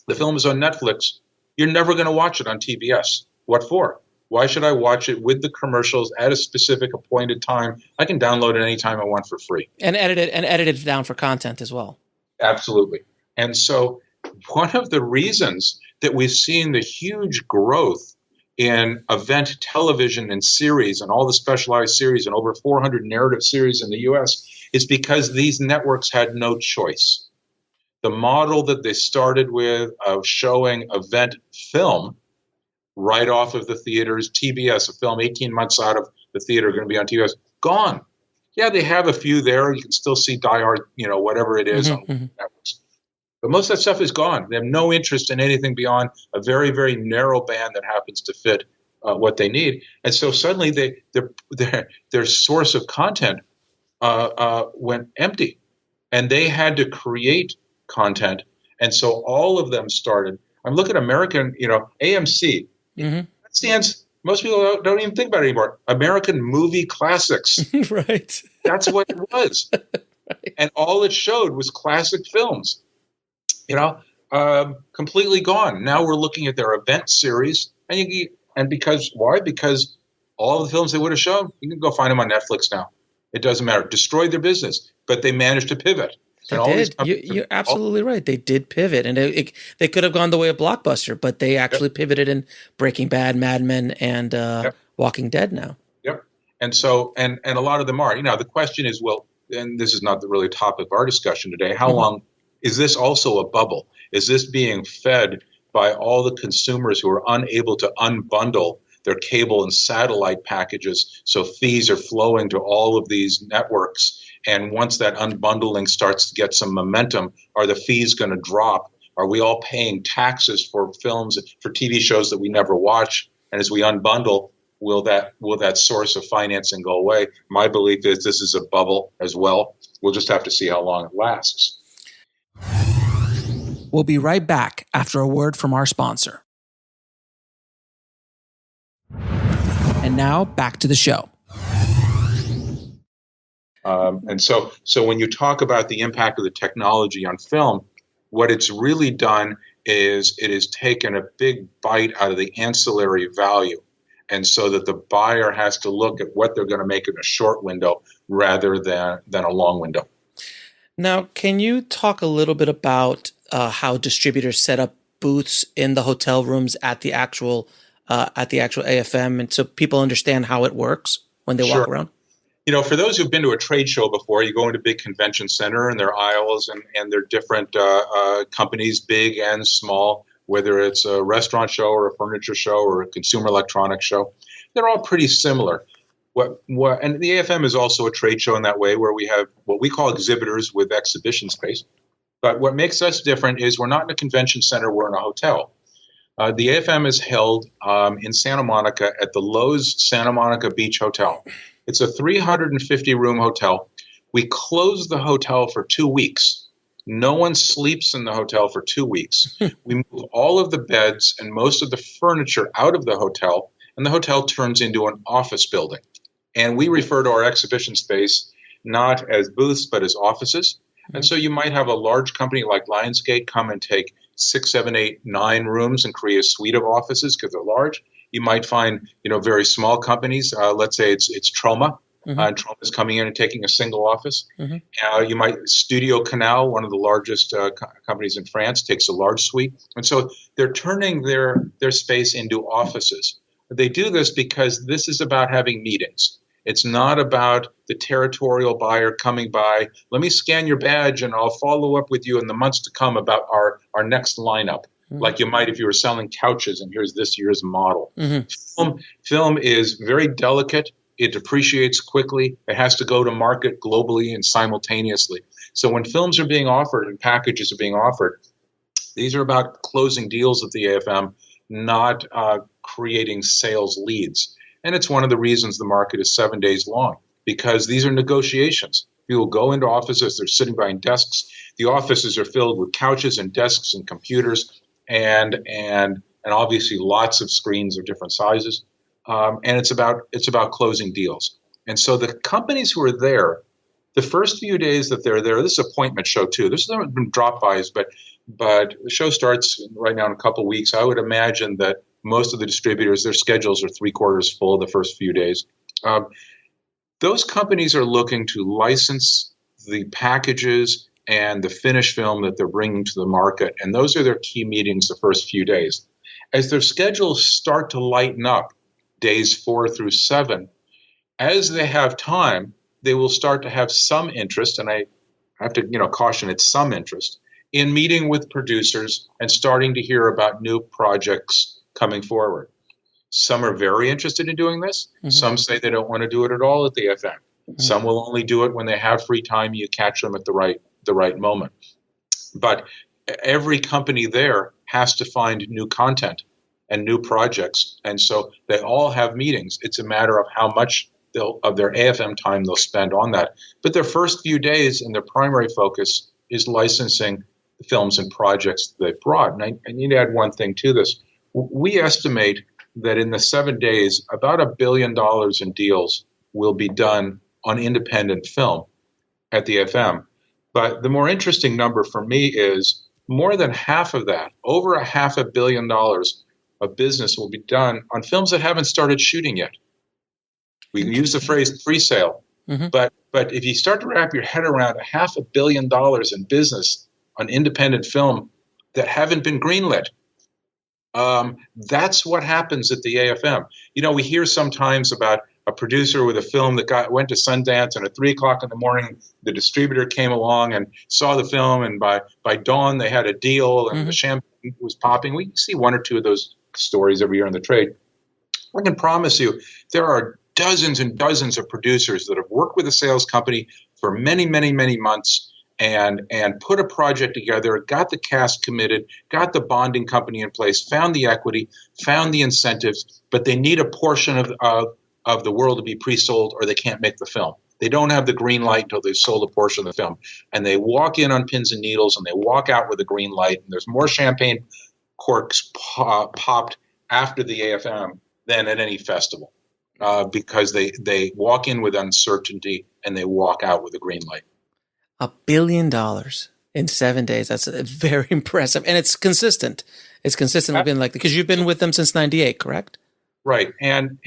the film is on Netflix, you're never going to watch it on TBS. What for? Why should I watch it with the commercials at a specific appointed time? I can download it anytime I want for free. And edit it down for content as well. Absolutely. And so one of the reasons that we've seen the huge growth in event television and series and all the specialized series and over 400 narrative series in the U.S. is because these networks had no choice. The model that they started with of showing event film right off of the theaters, TBS, a film 18 months out of the theater going to be on TBS, gone. Yeah, they have a few there. You can still see Die Hard, whatever it is on networks. But most of that stuff is gone. They have no interest in anything beyond a very, very narrow band that happens to fit what they need. And so suddenly their source of content went empty. And they had to create content. And so all of them started. I'm looking at American, AMC. Mm-hmm. That stands, most people don't even think about it anymore. American Movie Classics. Right. That's what it was. Right. And all it showed was classic films. Completely gone. Now we're looking at their event series, and because why? Because all the films they would have shown, you can go find them on Netflix now. It doesn't matter. Destroyed their business, but they managed to pivot. They did. You're absolutely right. They did pivot, and they could have gone the way of Blockbuster, but they actually pivoted in Breaking Bad, Mad Men, and Walking Dead now. Yep. And so, and a lot of them are. The question is, well, and this is not the really topic of our discussion today. How long? Is this also a bubble? Is this being fed by all the consumers who are unable to unbundle their cable and satellite packages. So fees are flowing to all of these networks. And once that unbundling starts to get some momentum, are the fees going to drop? Are we all paying taxes for films, for TV shows that we never watch? And as we unbundle, will that source of financing go away? My belief is this is a bubble as well. We'll just have to see how long it lasts. We'll be right back after a word from our sponsor. And now back to the show. And so when you talk about the impact of the technology on film, what it's really done is it has taken a big bite out of the ancillary value. And so that the buyer has to look at what they're going to make in a short window rather than a long window. Now, can you talk a little bit about how distributors set up booths in the hotel rooms at the actual AFM, and so people understand how it works when they walk around? For those who've been to a trade show before, you go into a big convention center and there are aisles and there are different companies, big and small, whether it's a restaurant show or a furniture show or a consumer electronics show. They're all pretty similar. And the AFM is also a trade show in that way, where we have what we call exhibitors with exhibition space. But what makes us different is we're not in a convention center, we're in a hotel. The AFM is held in Santa Monica at the Loews Santa Monica Beach Hotel. It's a 350-room hotel. We close the hotel for 2 weeks. No one sleeps in the hotel for 2 weeks. We move all of the beds and most of the furniture out of the hotel, and the hotel turns into an office building. And we refer to our exhibition space not as booths, but as offices. And so you might have a large company like Lionsgate come and take 6, 7, 8, 9 rooms and create a suite of offices because they're large. You might find, very small companies. Let's say it's Troma. And Troma is coming in and taking a single office. You might Studio Canal, one of the largest companies in France, takes a large suite. And so they're turning their space into offices. They do this because this is about having meetings. It's not about the territorial buyer coming by. Let me scan your badge and I'll follow up with you in the months to come about our next lineup, like you might if you were selling couches and here's this year's model. Film is very delicate. It depreciates quickly. It has to go to market globally and simultaneously. So when films are being offered and packages are being offered, these are about closing deals at the AFM, not creating sales leads. And it's one of the reasons the market is 7 days long, because these are negotiations. People go into offices, they're sitting behind desks. The offices are filled with couches and desks and computers and obviously lots of screens of different sizes. And it's about closing deals. And so the companies who are there, the first few days that they're there, this is an appointment show too. This has been drop-bys, but the show starts right now in a couple of weeks. I would imagine that most of the distributors, their schedules are 3/4 full the first few days. Those companies are looking to license the packages and the finished film that they're bringing to the market, and those are their key meetings the first few days. As their schedules start to lighten up, days 4 through 7, as they have time, they will start to have some interest, and I have to caution it's some interest, in meeting with producers and starting to hear about new projects coming forward. Some are very interested in doing this. Some say they don't want to do it at all at the FM. Some will only do it when they have free time. You catch them at the right moment. But every company there has to find new content and new projects. And so they all have meetings. It's a matter of how much of their AFM time they'll spend on that. But their first few days and their primary focus is licensing the films and projects that they've brought. And I need to add one thing to this. We estimate that in the 7 days, about $1 billion in deals will be done on independent film at the FM. But the more interesting number for me is more than half of that, over $500 million of business will be done on films that haven't started shooting yet. We can use the phrase pre-sale, but if you start to wrap your head around $500 million in business on independent film that haven't been greenlit, that's what happens at the AFM. We hear sometimes about a producer with a film that went to Sundance, and at 3:00 in the morning, the distributor came along and saw the film, and by dawn they had a deal, and the champagne was popping. We see one or two of those stories every year in the trade. I can promise you there are dozens and dozens of producers that have worked with a sales company for many, many, many months and put a project together, got the cast committed, got the bonding company in place, found the equity, found the incentives, but they need a portion of the world to be pre-sold, or they can't make the film. They don't have the green light until they've sold a portion of the film. And they walk in on pins and needles, and they walk out with a green light, and there's more champagne corks popped after the AFM than at any festival, because they walk in with uncertainty and they walk out with a green light. $1 billion in 7 days. That's very impressive. And it's consistent. It's consistently been like, because you've been with them since 98, correct? Right. And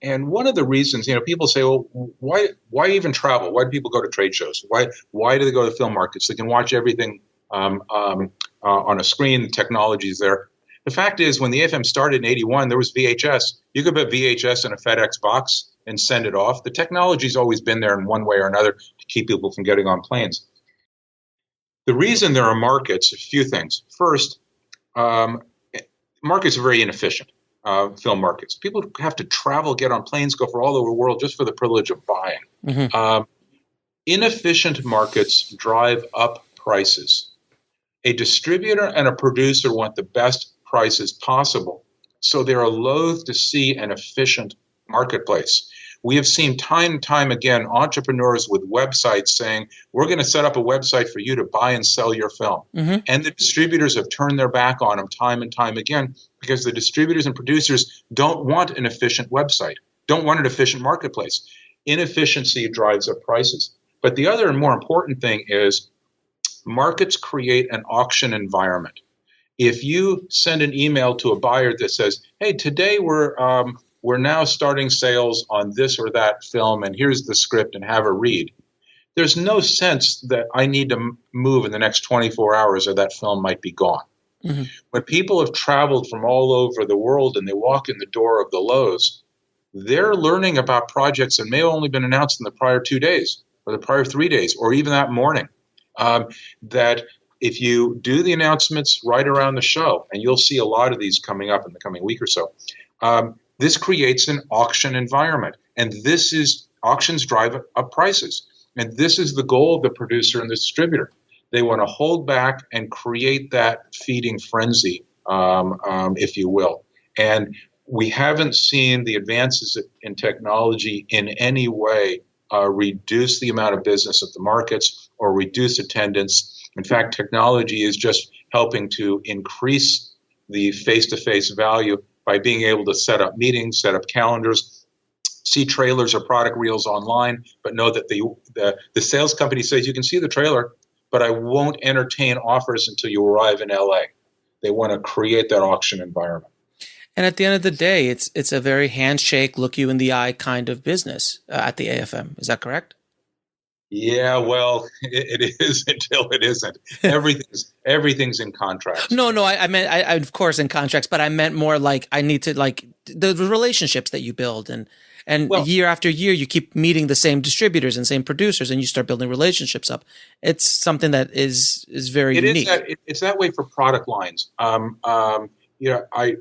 one of the reasons, people say, well, why even travel? Why do people go to trade shows? Why do they go to film markets? They can watch everything on a screen. The technology is there. The fact is, when the AFM started in 81, there was VHS. You could put VHS in a FedEx box and send it off. The technology's always been there in one way or another to keep people from getting on planes. The reason there are markets, a few things. First, markets are very inefficient, film markets. People have to travel, get on planes, go for all over the world just for the privilege of buying. Inefficient markets drive up prices. A distributor and a producer want the best prices possible, so they are loath to see an efficient marketplace. We have seen time and time again entrepreneurs with websites saying, we're going to set up a website for you to buy and sell your film. And the distributors have turned their back on them time and time again, because the distributors and producers don't want an efficient website, don't want an efficient marketplace. Inefficiency drives up prices. But the other and more important thing is markets create an auction environment. If you send an email to a buyer that says, hey, today we're now starting sales on this or that film, and here's the script, and have a read, there's no sense that I need to move in the next 24 hours or that film might be gone. When people have traveled from all over the world and they walk in the door of the Lowe's, they're learning about projects that may have only been announced in the prior 2 days or the prior 3 days or even that morning. That if you do the announcements right around the show, and you'll see a lot of these coming up in the coming week or so, this creates an auction environment. And auctions drive up prices. And this is the goal of the producer and the distributor. They want to hold back and create that feeding frenzy, if you will. And we haven't seen the advances in technology in any way reduce the amount of business at the markets or reduce attendance. In fact, technology is just helping to increase the face-to-face value by being able to set up meetings, set up calendars, see trailers or product reels online, but know that the sales company says you can see the trailer, but I won't entertain offers until you arrive in LA. They want to create that auction environment. And at the end of the day, it's a very handshake, look you in the eye kind of business at the AFM. Is that correct? Yeah, well, it is until it isn't. Everything's in contracts. No, I meant, I of course in contracts, but I meant more like I need to like the relationships that you build, and year after year you keep meeting the same distributors and same producers, and you start building relationships up. It's something that is very unique. It's that way for product lines. I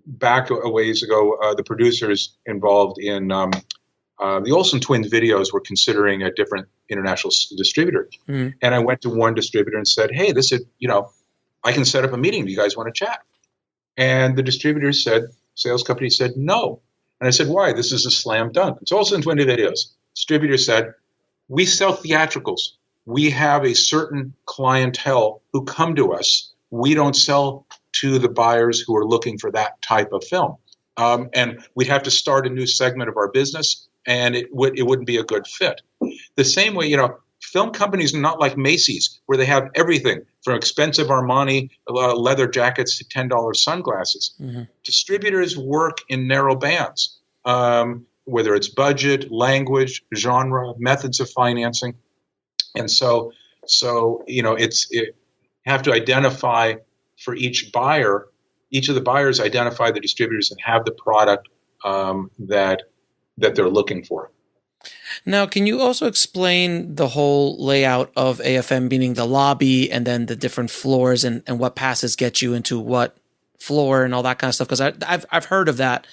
back a ways ago, the producers involved in the Olsen Twins videos were considering a different international distributor. And I went to one distributor and said, hey, I can set up a meeting. Do you guys want to chat? And the distributor sales company said, no. And I said, why? This is a slam dunk. It's Olsen Twins videos. Distributor said, we sell theatricals. We have a certain clientele who come to us. We don't sell to the buyers who are looking for that type of film. And we'd have to start a new segment of our business, and it wouldn't be a good fit. The same way, film companies are not like Macy's, where they have everything from expensive Armani leather jackets to $10 sunglasses. Distributors work in narrow bands, whether it's budget, language, genre, methods of financing. And so you have to identify for each buyer, each of the buyers identify the distributors and have the product that that they're looking for. Now, can you also explain the whole layout of AFM, meaning the lobby and then the different floors and what passes get you into what floor and all that kind of stuff? Because I've heard of that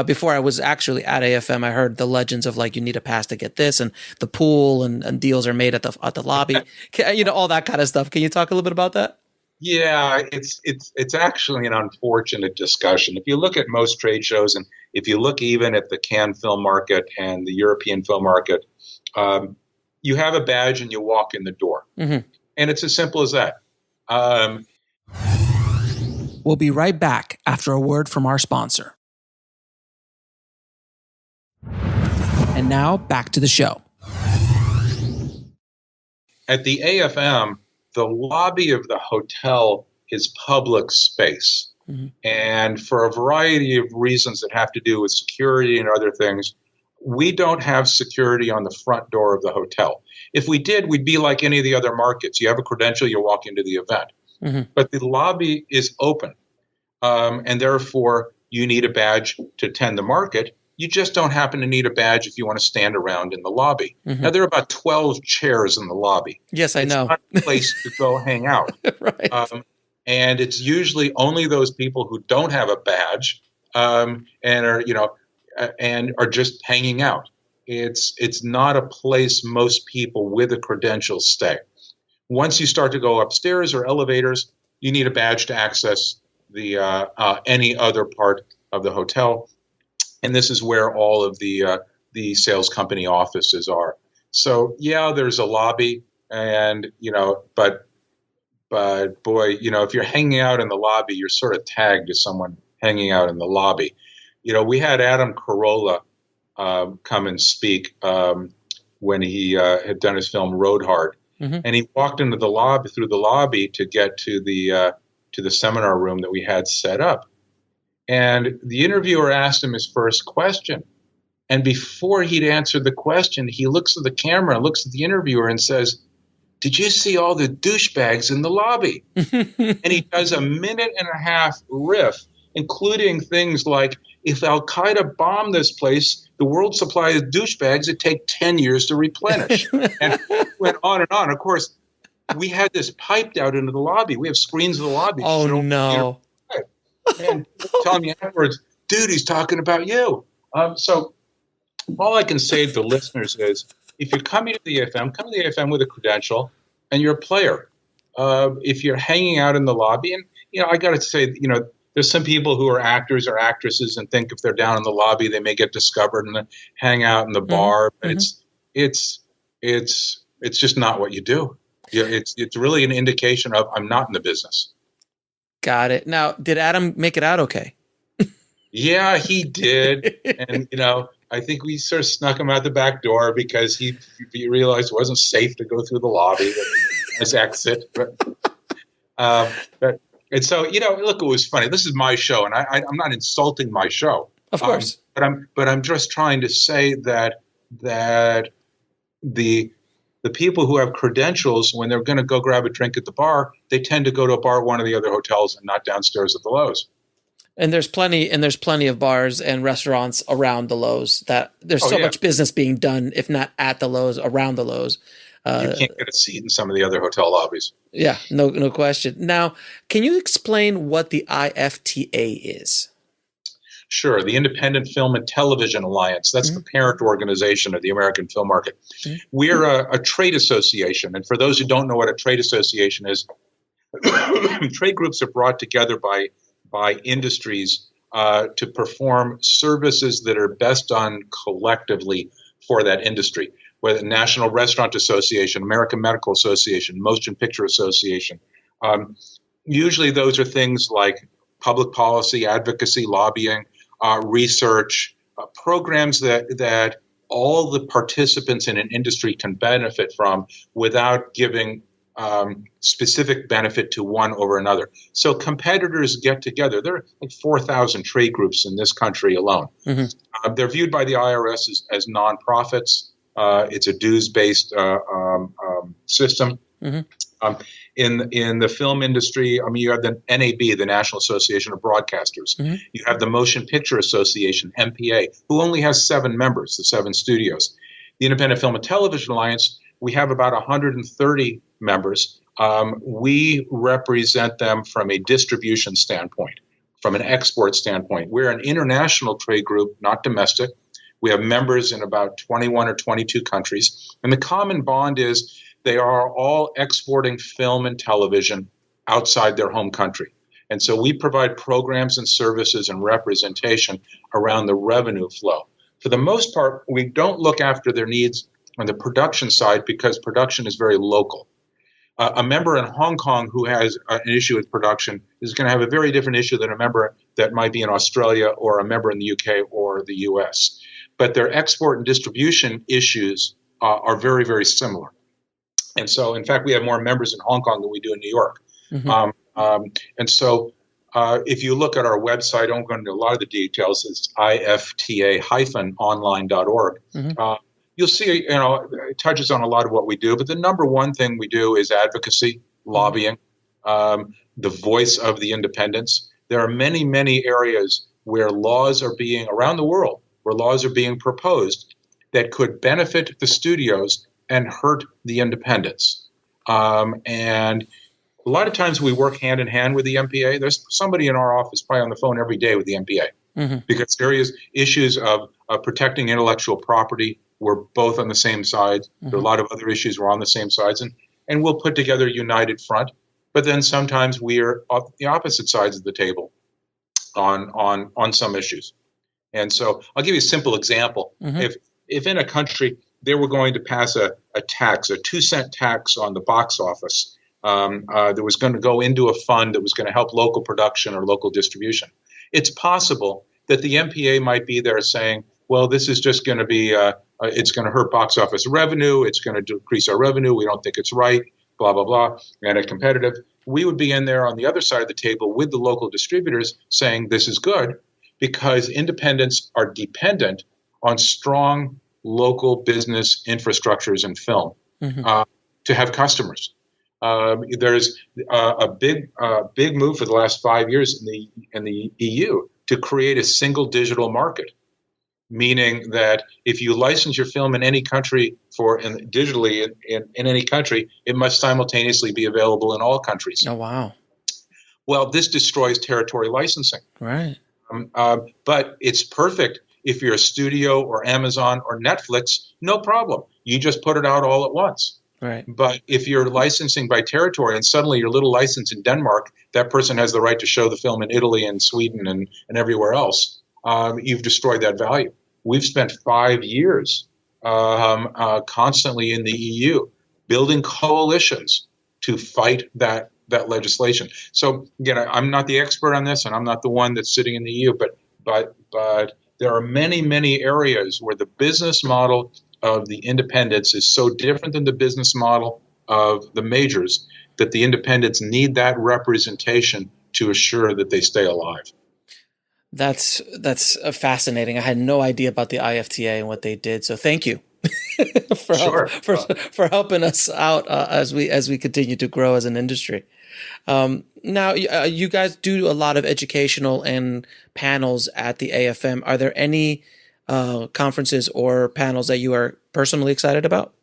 before I was actually at AFM. I heard the legends of like you need a pass to get this, and the pool and deals are made at the lobby, all that kind of stuff. Can you talk a little bit about that? Yeah, it's actually an unfortunate discussion. If you look at most trade shows, and if you look even at the Cannes film market and the European film market, you have a badge and you walk in the door. Mm-hmm. And it's as simple as that. We'll be right back after a word from our sponsor. And now back to the show. At the AFM, the lobby of the hotel is public space. Mm-hmm. And for a variety of reasons that have to do with security and other things, we don't have security on the front door of the hotel. If we did, we'd be like any of the other markets. You have a credential, you walk into the event. Mm-hmm. But the lobby is open, and therefore you need a badge to attend the market. You just don't happen to need a badge if you want to stand around in the lobby. Mm-hmm. Now, there are about 12 chairs in the lobby. Yes, I know. It's not a place to go hang out. Right. And it's usually only those people who don't have a badge and are just hanging out. It's not a place most people with a credential stay. Once you start to go upstairs or elevators, you need a badge to access the any other part of the hotel. And this is where all of the sales company offices are. So yeah, there's a lobby, and but boy, if you're hanging out in the lobby, you're sort of tagged as someone hanging out in the lobby. We had Adam Carolla come and speak when he had done his film Road Hard, mm-hmm. and he walked into the lobby through the lobby to get to the seminar room that we had set up. And the interviewer asked him his first question. And before he'd answered the question, he looks at the camera, looks at the interviewer and says, "Did you see all the douchebags in the lobby?" And he does a 1.5 minute riff, including things like, if Al-Qaeda bombed this place, the world supply of douchebags would take 10 years to replenish. And went on and on. Of course, we had this piped out into the lobby. We have screens in the lobby. Oh, no. And telling me afterwards, "Dude, he's talking about you." So all I can say to the listeners is, if you're coming to the AFM, come to the AFM with a credential, and you're a player. If you're hanging out in the lobby, and I got to say, there's some people who are actors or actresses and think if they're down in the lobby, they may get discovered and hang out in the bar. But it's just not what you do. It's really an indication of I'm not in the business. Got it. Now, did Adam make it out okay? Yeah, he did. And, I think we sort of snuck him out the back door because he realized it wasn't safe to go through the lobby as exit. And so, look, it was funny. This is my show, and I'm not insulting my show. Of course. But I'm just trying to say that the people who have credentials, when they're going to go grab a drink at the bar, they tend to go to a bar at one of the other hotels and not downstairs at the Lowe's. And there's plenty of bars and restaurants around the Lowe's that there's much business being done, if not at the Lowe's, around the Lowe's. You can't get a seat in some of the other hotel lobbies. Yeah, no question. Now, can you explain what the IFTA is? Sure. The Independent Film and Television Alliance. That's mm-hmm. the parent organization of the American film market. Mm-hmm. We're a trade association. And for those who don't know what a trade association is, trade groups are brought together by industries to perform services that are best done collectively for that industry. Whether the National Restaurant Association, American Medical Association, Motion Picture Association. Usually those are things like public policy, advocacy, lobbying, research, programs that all the participants in an industry can benefit from without giving specific benefit to one over another. So competitors get together. There are like 4,000 trade groups in this country alone. Mm-hmm. They're viewed by the IRS as nonprofits. It's a dues-based system. Mm-hmm. Um, in the film industry, I mean, you have the NAB, the National Association of Broadcasters. Mm-hmm. You have the Motion Picture Association, MPA, who only has 7 members, the 7 studios. The Independent Film and Television Alliance, we have about 130 members. We represent them from a distribution standpoint, from an export standpoint. We're an international trade group, not domestic. We have members in about 21 or 22 countries. And the common bond is they are all exporting film and television outside their home country. And so we provide programs and services and representation around the revenue flow. For the most part, we don't look after their needs on the production side because production is very local. A member in Hong Kong who has an issue with production is going to have a very different issue than a member that might be in Australia or a member in the UK or the US. But their export and distribution issues are very, very similar. And so, in fact, we have more members in Hong Kong than we do in New York. Mm-hmm. And so if you look at our website, I don't go into a lot of the details, it's IFTA-online.org. Mm-hmm. You'll see, it touches on a lot of what we do, but the number one thing we do is advocacy, lobbying, the voice of the independents. There are many, many areas where laws are being, around the world, where laws are being proposed that could benefit the studios and hurt the independents. And a lot of times we work hand in hand with the MPA. There's somebody in our office probably on the phone every day with the MPA because there is issues of protecting intellectual property. We're both on the same side. There are a lot of other issues we're on the same sides, and we'll put together a united front. But then sometimes we are on the opposite sides of the table on some issues. And so I'll give you a simple example. If in a country they were going to pass a tax, a 2-cent tax on the box office, that was going to go into a fund that was going to help local production or local distribution, it's possible that the MPA might be there saying, well, this is just going to be, it's going to hurt box office revenue, it's going to decrease our revenue, we don't think it's right, blah, blah, blah, and it's competitive. We would be in there on the other side of the table with the local distributors saying this is good because independents are dependent on strong local business infrastructures in film to have customers. There's a big move for the last 5 years in the EU to create a single digital market, meaning that if you license your film in any country digitally in any country, it must simultaneously be available in all countries. Oh, wow. Well, this destroys territory licensing. Right. But it's perfect if you're a studio or Amazon or Netflix, no problem. You just put it out all at once. Right. But if you're licensing by territory and suddenly your little license in Denmark, that person has the right to show the film in Italy and Sweden and everywhere else, you've destroyed that value. We've spent 5 years constantly in the EU building coalitions to fight that legislation. So again, I'm not the expert on this, and I'm not the one that's sitting in the EU, but there are many, many areas where the business model of the independents is so different than the business model of the majors that the independents need that representation to assure that they stay alive. That's fascinating. I had no idea about the IFTA and what they did. So thank you for helping us out as we continue to grow as an industry. Now, you guys do a lot of educational and panels at the AFM. Are there any conferences or panels that you are personally excited about?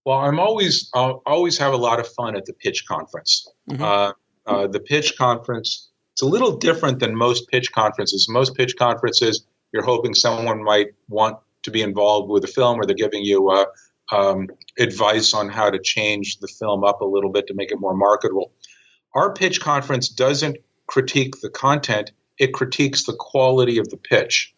Well, I'll always have a lot of fun at the pitch conference. The pitch conference, it's a little different than most pitch conferences. Most pitch conferences, you're hoping someone might want to be involved with the film, or they're giving you advice on how to change the film up a little bit to make it more marketable. Our pitch conference doesn't critique the content. It critiques the quality of the pitch.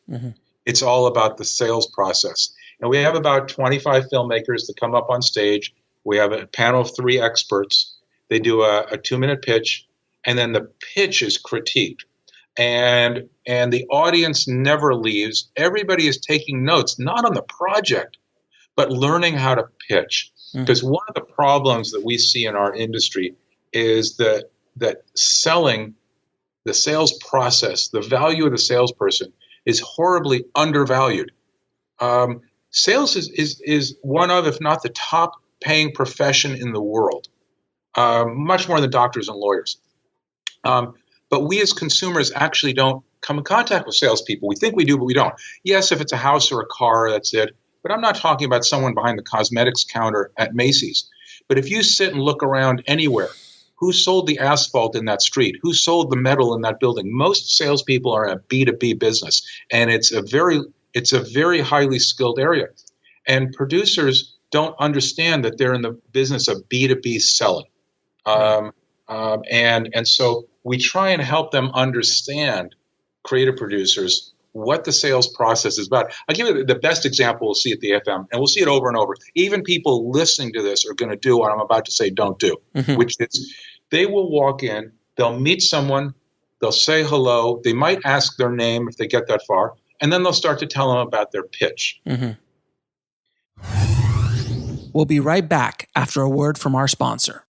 It's all about the sales process. And we have about 25 filmmakers that come up on stage. We have a panel of 3 experts. They do a 2-minute pitch, and then the pitch is critiqued. And the audience never leaves. Everybody is taking notes, not on the project, but learning how to pitch. Because one of the problems that we see in our industry is that selling, the sales process, the value of the salesperson is horribly undervalued. Sales is one of, if not the top paying profession in the world. much more than doctors and lawyers. But we as consumers actually don't come in contact with salespeople. We think we do, but we don't. Yes, if it's a house or a car, that's it. But I'm not talking about someone behind the cosmetics counter at Macy's. But if you sit and look around anywhere, who sold the asphalt in that street? Who sold the metal in that building? Most salespeople are a B2B business, and it's a very highly skilled area. And producers don't understand that they're in the business of B2B selling. And so we try and help them understand, creative producers, what the sales process is about. I'll give you the best example we'll see at the FM, and we'll see it over and over. Even people listening to this are going to do what I'm about to say don't do, which is they will walk in, they'll meet someone, they'll say hello, they might ask their name if they get that far, and then they'll start to tell them about their pitch. We'll be right back after a word from our sponsor.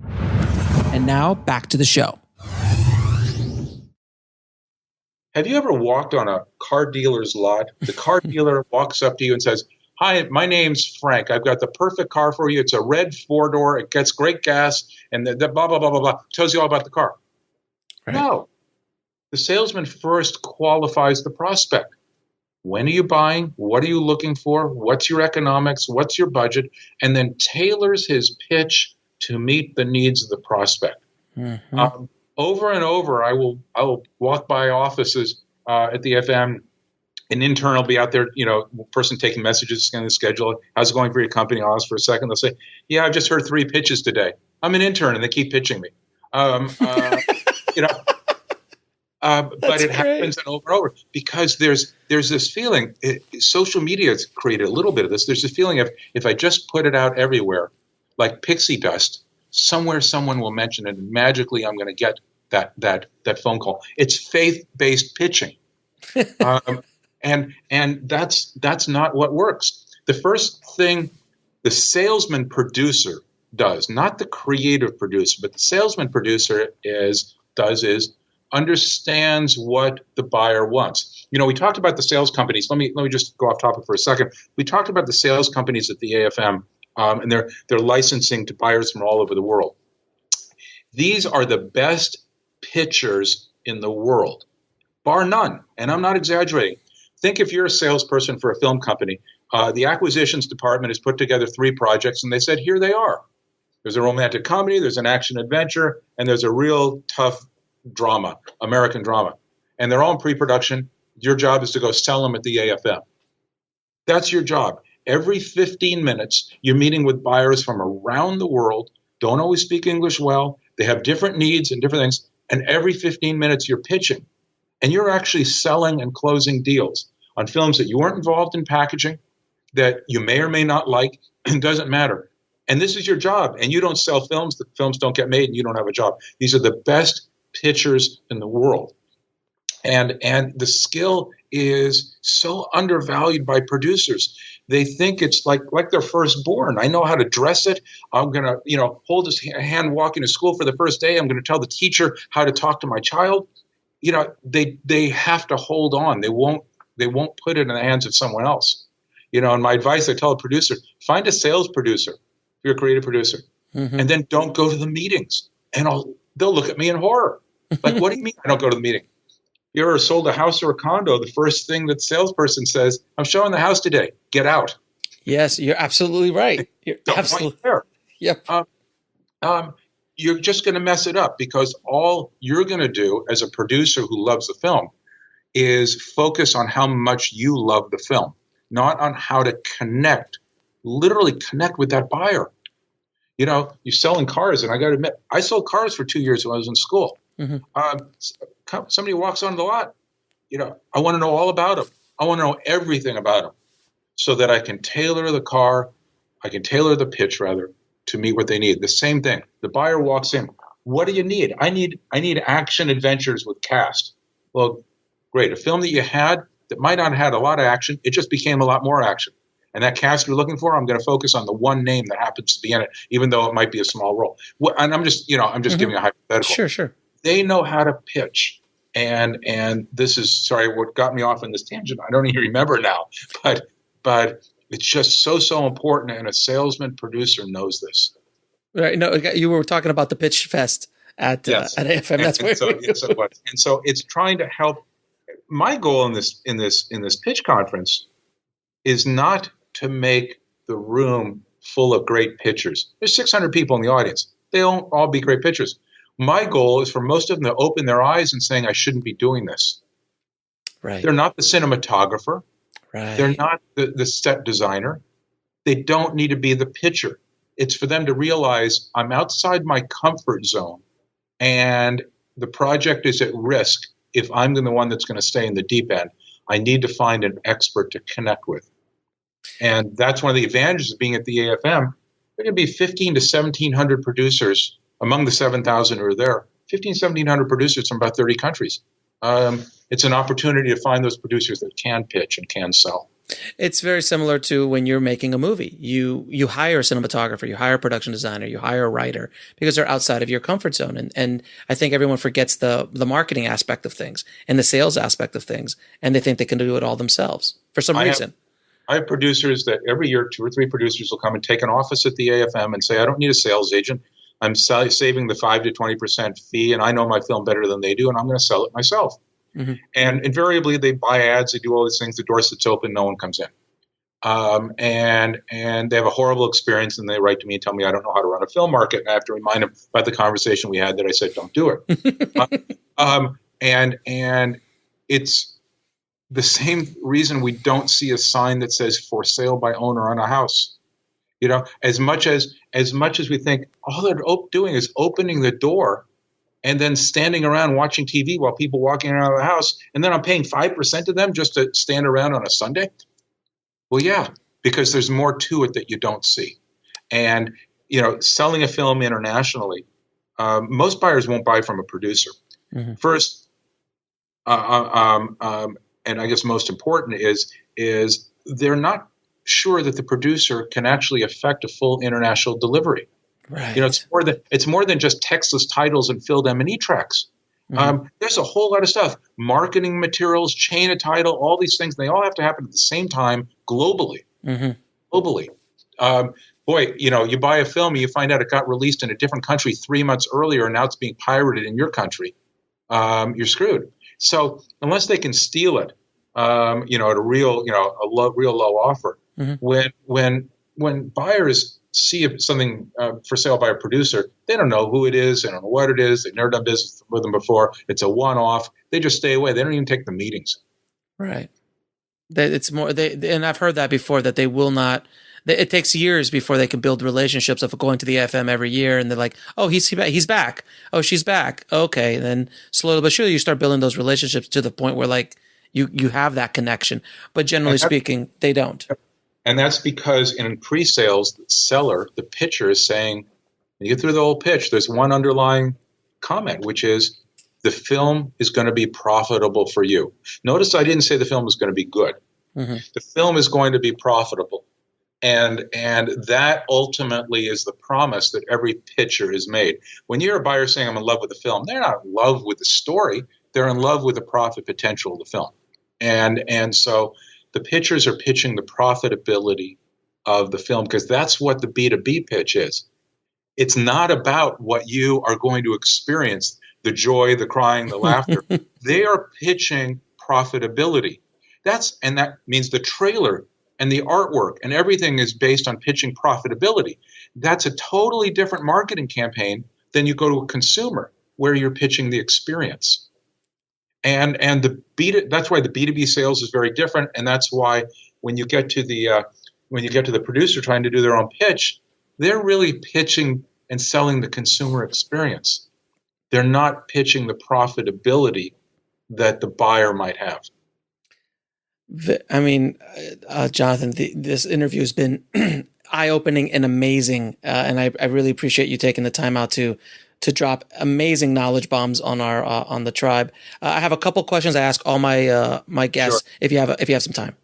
And now back to the show. Have you ever walked on a car dealer's lot? The car dealer walks up to you and says, "Hi, my name's Frank. I've got the perfect car for you. It's a red 4-door. It gets great gas," and the blah, blah, blah, blah, blah, tells you all about the car. Right. No. The salesman first qualifies the prospect. When are you buying? What are you looking for? What's your economics? What's your budget? And then tailors his pitch to meet the needs of the prospect. Over and over, I will walk by offices at the FM. An intern will be out there, person taking messages, scanning the schedule. How's it going for your company? I'll ask for a second. They'll say, "Yeah, I've just heard 3 pitches today. I'm an intern," and they keep pitching me. But it happens over and over because there's this feeling. Social media has created a little bit of this. There's this feeling of if I just put it out everywhere, like pixie dust, somewhere someone will mention it, and magically I'm going to get that phone call. It's faith-based pitching, and that's not what works. The first thing the salesman producer does, not the creative producer, but the salesman producer does understands what the buyer wants. We talked about the sales companies. Let me just go off topic for a second. We talked about the sales companies at the AFM. And they're licensing to buyers from all over the world. These are the best pitchers in the world, bar none. And I'm not exaggerating. Think if you're a salesperson for a film company, the acquisitions department has put together 3 projects, and they said, here they are. There's a romantic comedy, there's an action adventure, and there's a real tough drama, American drama. And they're all in pre-production. Your job is to go sell them at the AFM. That's your job. Every 15 minutes, you're meeting with buyers from around the world, don't always speak English well. They have different needs and different things. And every 15 minutes, you're pitching. And you're actually selling and closing deals on films that you weren't involved in packaging, that you may or may not like. It doesn't matter. And this is your job. And you don't sell films. The films don't get made, and you don't have a job. These are the best pitchers in the world. And the skill is so undervalued by producers. They think it's like their firstborn. I know how to dress it. I'm going to, hold his hand walking to school for the first day. I'm going to tell the teacher how to talk to my child. They have to hold on. They won't put it in the hands of someone else. And my advice, I tell a producer, find a sales producer if you're a creative producer, and then don't go to the meetings. And they'll look at me in horror. Like, what do you mean I don't go to the meeting? You ever sold a house or a condo? The first thing that salesperson says, "I'm showing the house today. Get out." Yes, you're absolutely right. You're absolutely there. Yep. You're just going to mess it up because all you're going to do as a producer who loves the film is focus on how much you love the film, not on how to literally connect with that buyer. You're selling cars, and I got to admit, I sold cars for 2 years when I was in school. Somebody walks on the lot, I want to know all about them. I want to know everything about them so that I can tailor the pitch to meet what they need. The same thing. The buyer walks in. What do you need? I need action adventures with cast. Well, great. A film that you had that might not have had a lot of action, it just became a lot more action. And that cast you're looking for, I'm going to focus on the one name that happens to be in it, even though it might be a small role. And I'm just giving a hypothetical. Sure. They know how to pitch. And this is, sorry, what got me off on this tangent, I don't even remember now. But It's just so important, and a salesman producer knows this. Right. No, you were talking about the pitch fest at Yes. at AFM. That's where Yes, it was. And so it's trying to help. My goal in this pitch conference is not to make the room full of great pitchers. There's 600 people in the audience. They don't all be great pitchers. My goal is for most of them to open their eyes and saying, I shouldn't be doing this. Right. They're not the cinematographer. Right. They're not the set designer. They don't need to be the pitcher. It's for them to realize I'm outside my comfort zone and the project is at risk if I'm the one that's going to stay in the deep end. I need to find an expert to connect with. And that's one of the advantages of being at the AFM. There are going to be 15 to 1,700 producers among the 7,000 who are there. 1,700 producers from about 30 countries. It's an opportunity to find those producers that can pitch and can sell. It's very similar to when you're making a movie. You hire a cinematographer, you hire a production designer, you hire a writer because they're outside of your comfort zone. And I think everyone forgets the marketing aspect of things and the sales aspect of things, and they think they can do it all themselves for some reason. I have producers that every year 2 or 3 producers will come and take an office at the AFM and say, I don't need a sales agent. I'm saving the 5 to 20% fee, and I know my film better than they do, and I'm going to sell it myself. Mm-hmm. And invariably, they buy ads, they do all these things, the door sits open, no one comes in. And they have a horrible experience, and they write to me and tell me I don't know how to run a film market, and I have to remind them about the conversation we had that I said, don't do it. And it's the same reason we don't see a sign that says for sale by owner on a house. You know, as much as we think all they're doing is opening the door and then standing around watching TV while people walking around the house, and then I'm paying 5% of them just to stand around on a Sunday. Well, yeah, because there's more to it that you don't see. And, you know, selling a film internationally, most buyers won't buy from a producer. Mm-hmm. First, and I guess most important is they're not sure that the producer can actually affect a full international delivery. Right. You know, it's more than just textless titles and filled M&E tracks. Mm-hmm. There's a whole lot of stuff: marketing materials, chain of title, all these things. They all have to happen at the same time globally. Mm-hmm. Globally, boy, you know, you buy a film and you find out it got released in a different country 3 months earlier, and now it's being pirated in your country. You're screwed. So unless they can steal it, you know, at a real, you know, real low offer, mm-hmm. when buyers see something for sale by a producer, they don't know who it is, they don't know what it is, they've never done business with them before, it's a one-off, they just stay away, they don't even take the meetings. Right. It's more, and I've heard that before, that they will not, it takes years before they can build relationships of going to the FM every year, and they're like, oh, he's back, oh, she's back, okay, and then slowly but surely you start building those relationships to the point where like you have that connection, but generally speaking, they don't. And that's because in pre-sales, the seller, the pitcher, is saying, when you get through the whole pitch, there's one underlying comment, which is the film is going to be profitable for you. Notice I didn't say the film is going to be good. Mm-hmm. The film is going to be profitable. And that ultimately is the promise that every pitcher is made. When you're a buyer saying, I'm in love with the film, they're not in love with the story. They're in love with the profit potential of the film. And so the pitchers are pitching the profitability of the film, because that's what the B2B pitch is. It's not about what you are going to experience, the joy, the crying, the laughter. They are pitching profitability. And that means the trailer and the artwork and everything is based on pitching profitability. That's a totally different marketing campaign than you go to a consumer where you're pitching the experience. And that's why the B2B sales is very different, and that's why when you get to the producer trying to do their own pitch, they're really pitching and selling the consumer experience. They're not pitching the profitability that the buyer might have. I mean, Johnathan, this interview has been eye-opening and amazing, and I really appreciate you taking the time out to drop amazing knowledge bombs on our on the tribe. I have a couple questions I ask all my guests. Sure. If you have some time.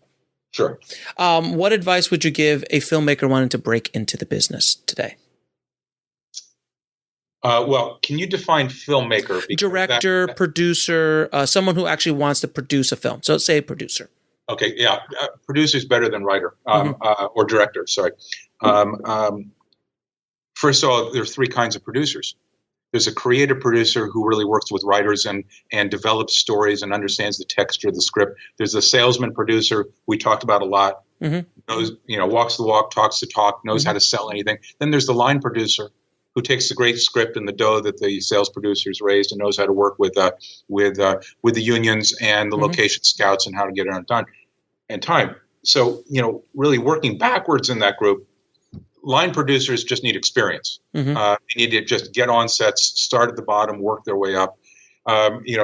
Sure. What advice would you give a filmmaker wanting to break into the business today? Well, can you define filmmaker? Director, producer, someone who actually wants to produce a film. So say producer. Okay, yeah, producer's better than writer or director. Sorry. First of all, there's three kinds of producers. There's a creative producer who really works with writers and develops stories and understands the texture of the script. There's a salesman producer we talked about a lot. Knows, walks the walk, talks the talk, knows how to sell anything. Then there's the line producer who takes the great script and the dough that the sales producers raised and knows how to work with the unions and the location scouts and how to get it done in time. So, really working backwards in that group, line producers just need experience. They need to just get on sets, start at the bottom, work their way up.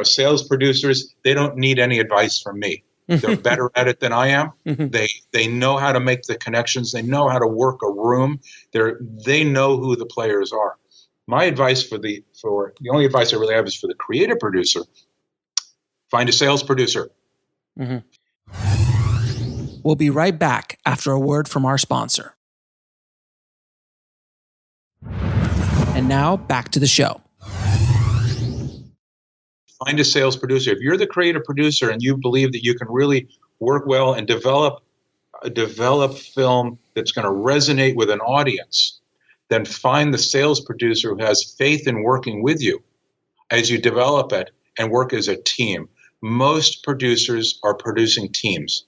Sales producers, they don't need any advice from me. They're better at it than I am. They know how to make the connections. They know how to work a room. They know who the players are. My advice the only advice I really have is for the creative producer. Find a sales producer. We'll be right back after a word from our sponsor. And now back to the show. Find a sales producer. If you're the creative producer and you believe that you can really work well and develop film that's going to resonate with an audience, then find the sales producer who has faith in working with you as you develop it and work as a team. Most producers are producing teams.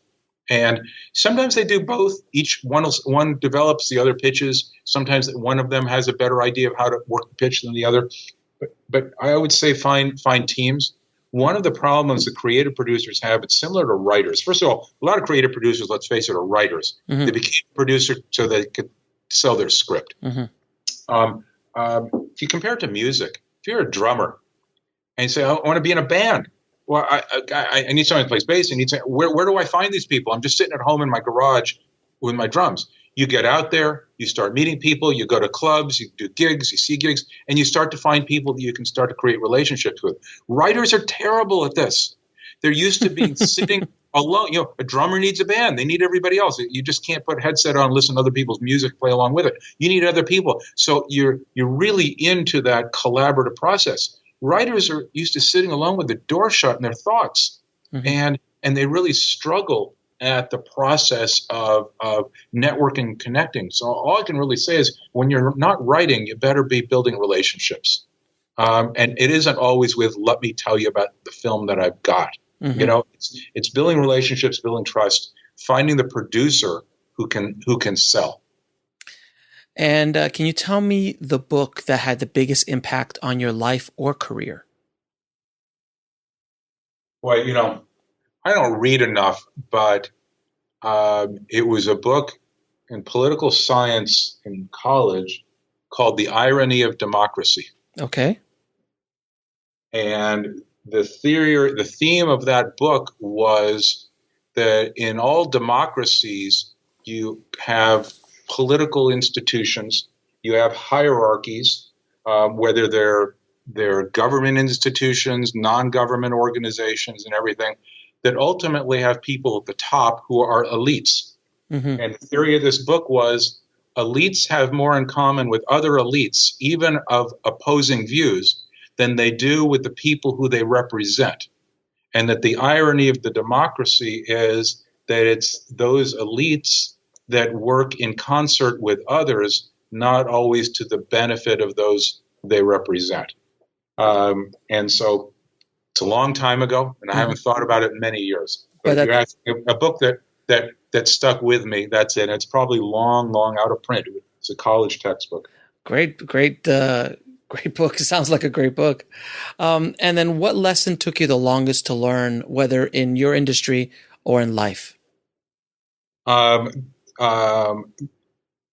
And sometimes they do both. Each one develops, the other pitches. Sometimes one of them has a better idea of how to work the pitch than the other. But I would say find teams. One of the problems that creative producers have, it's similar to writers. First of all, a lot of creative producers, let's face it, are writers. They became a producer so they could sell their script. If you compare it to music, if you're a drummer and you say, I want to be in a band. Well, I need someone to play bass. Where do I find these people? I'm just sitting at home in my garage with my drums. You get out there, you start meeting people, you go to clubs, you do gigs, you see gigs, and you start to find people that you can start to create relationships with. Writers are terrible at this. They're used to being sitting alone. A drummer needs a band. They need everybody else. You just can't put a headset on, listen to other people's music, play along with it. You need other people. So you're really into that collaborative process. Writers are used to sitting alone with the door shut in their thoughts, and they really struggle at the process of networking and connecting. So all I can really say is when you're not writing, you better be building relationships. And it isn't always with, let me tell you about the film that I've got. It's building relationships, building trust, finding the producer who can sell. And can you tell me the book that had the biggest impact on your life or career? Well, I don't read enough, but it was a book in political science in college called The Irony of Democracy. Okay. And the theme of that book was that in all democracies, you have political institutions, you have hierarchies, whether they're government institutions, non-government organizations, and everything, that ultimately have people at the top who are elites. And the theory of this book was elites have more in common with other elites, even of opposing views, than they do with the people who they represent. And that the irony of the democracy is that it's those elites that work in concert with others, not always to the benefit of those they represent. And so it's a long time ago, and I haven't thought about it in many years. But if you're asking a book that stuck with me, that's it. It's probably long out of print. It's a college textbook. Great book. It sounds like a great book. And then what lesson took you the longest to learn, whether in your industry or in life?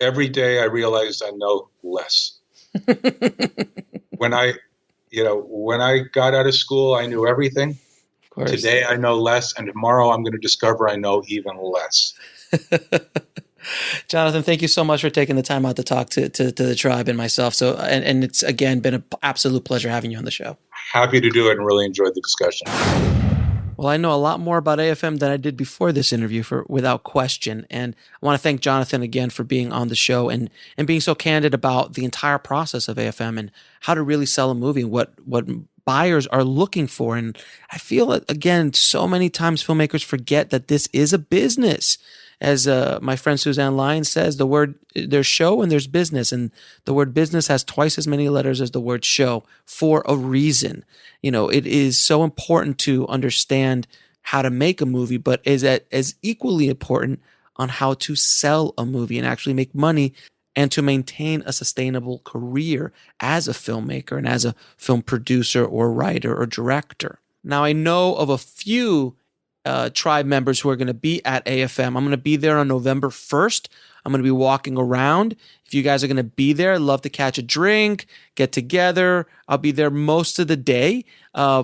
Every day I realized I know less. When I got out of school, I knew everything. Of course. Today I know less, and tomorrow I'm going to discover I know even less. Johnathan, thank you so much for taking the time out to talk to the tribe and myself. So, and it's again been an absolute pleasure having you on the show. Happy to do it and really enjoyed the discussion. Well, I know a lot more about AFM than I did before this interview, without question. And I want to thank Johnathan again for being on the show and being so candid about the entire process of AFM and how to really sell a movie, what buyers are looking for. And I feel that, again, so many times filmmakers forget that this is a business. As my friend Suzanne Lyons says, there's show and there's business, and the word business has twice as many letters as the word show for a reason. It is so important to understand how to make a movie, but is as equally important on how to sell a movie and actually make money and to maintain a sustainable career as a filmmaker and as a film producer or writer or director. Now, I know of a few tribe members who are going to be at AFM. I'm going to be there on November 1st. I'm going to be walking around. If you guys are going to be there, I'd love to catch a drink, get together. I'll be there most of the day,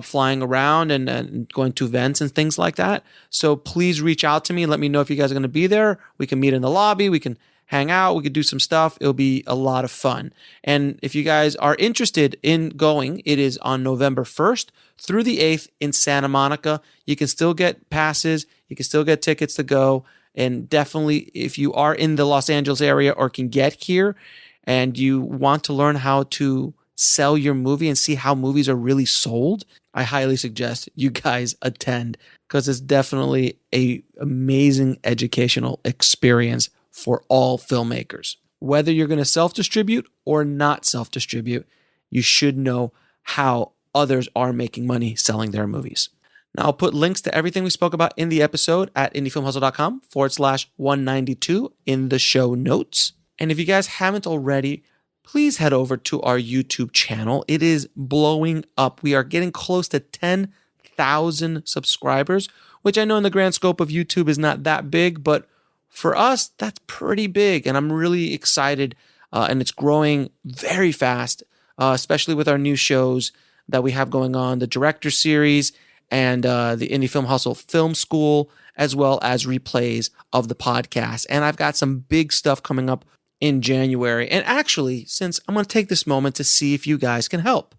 flying around and going to events and things like that. So please reach out to me and let me know if you guys are going to be there. We can meet in the lobby. We can hang out. We could do some stuff. It'll be a lot of fun. And if you guys are interested in going, it is on November 1st through the 8th in Santa Monica. You can still get passes. You can still get tickets to go. And definitely, if you are in the Los Angeles area or can get here and you want to learn how to sell your movie and see how movies are really sold, I highly suggest you guys attend, because it's definitely an amazing educational experience for all filmmakers. Whether you're going to self-distribute or not self-distribute, you should know how others are making money selling their movies. Now, I'll put links to everything we spoke about in the episode at indiefilmhustle.com/192 in the show notes. And if you guys haven't already, please head over to our YouTube channel. It is blowing up. We are getting close to 10,000 subscribers, which I know in the grand scope of YouTube is not that big, but for us, that's pretty big. And I'm really excited. And it's growing very fast, especially with our new shows that we have going on, the Director Series and the Indie Film Hustle Film School, as well as replays of the podcast. And I've got some big stuff coming up in January. And actually, since I'm going to take this moment to see if you guys can help,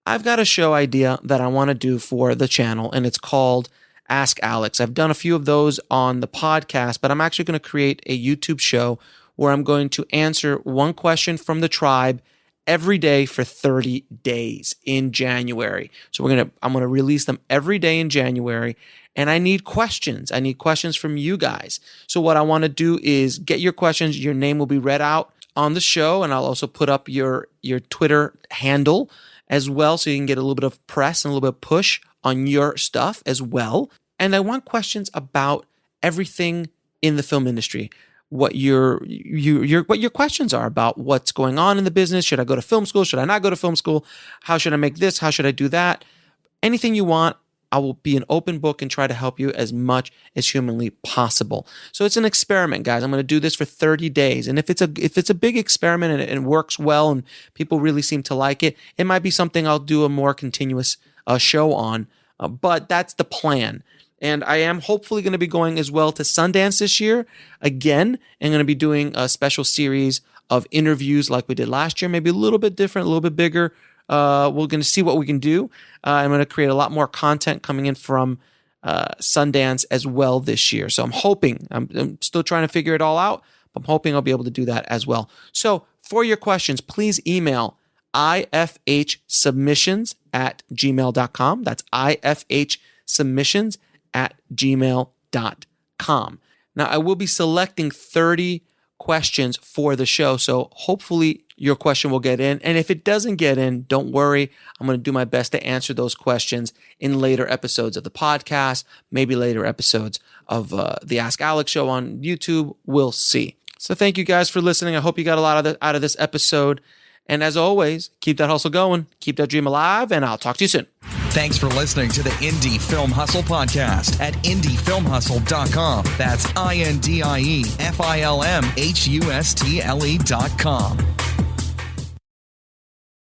I've got a show idea that I want to do for the channel, and it's called Ask Alex. I've done a few of those on the podcast, but I'm actually going to create a YouTube show where I'm going to answer one question from the tribe every day for 30 days in January. So I'm going to release them every day in January, and I need questions. I need questions from you guys. So what I want to do is get your questions. Your name will be read out on the show, and I'll also put up your Twitter handle as well, so you can get a little bit of press and a little bit of push on your stuff as well. And I want questions about everything in the film industry. What your questions are about what's going on in the business. Should I go to film school? Should I not go to film school? How should I make this? How should I do that? Anything you want, I will be an open book and try to help you as much as humanly possible. So it's an experiment, guys. I'm going to do this for 30 days. And if it's a big experiment and it works well and people really seem to like it, it might be something I'll do a more continuous show on. But that's the plan. And I am hopefully going to be going as well to Sundance this year. Again, I'm going to be doing a special series of interviews like we did last year, maybe a little bit different, a little bit bigger. We're going to see what we can do. I'm going to create a lot more content coming in from Sundance as well this year. So I'm hoping, I'm still trying to figure it all out, but I'm hoping I'll be able to do that as well. So for your questions, please email ifhsubmissions@gmail.com. That's ifhsubmissions@gmail.com. Now, I will be selecting 30 questions for the show, so hopefully your question will get in. And if it doesn't get in, don't worry. I'm going to do my best to answer those questions in later episodes of the podcast, maybe later episodes of the Ask Alex show on YouTube. We'll see. So thank you guys for listening. I hope you got a lot out of this episode. And as always, keep that hustle going, keep that dream alive, and I'll talk to you soon. Thanks for listening to the Indie Film Hustle podcast at indiefilmhustle.com. That's INDIEFILMHUSTLE.com.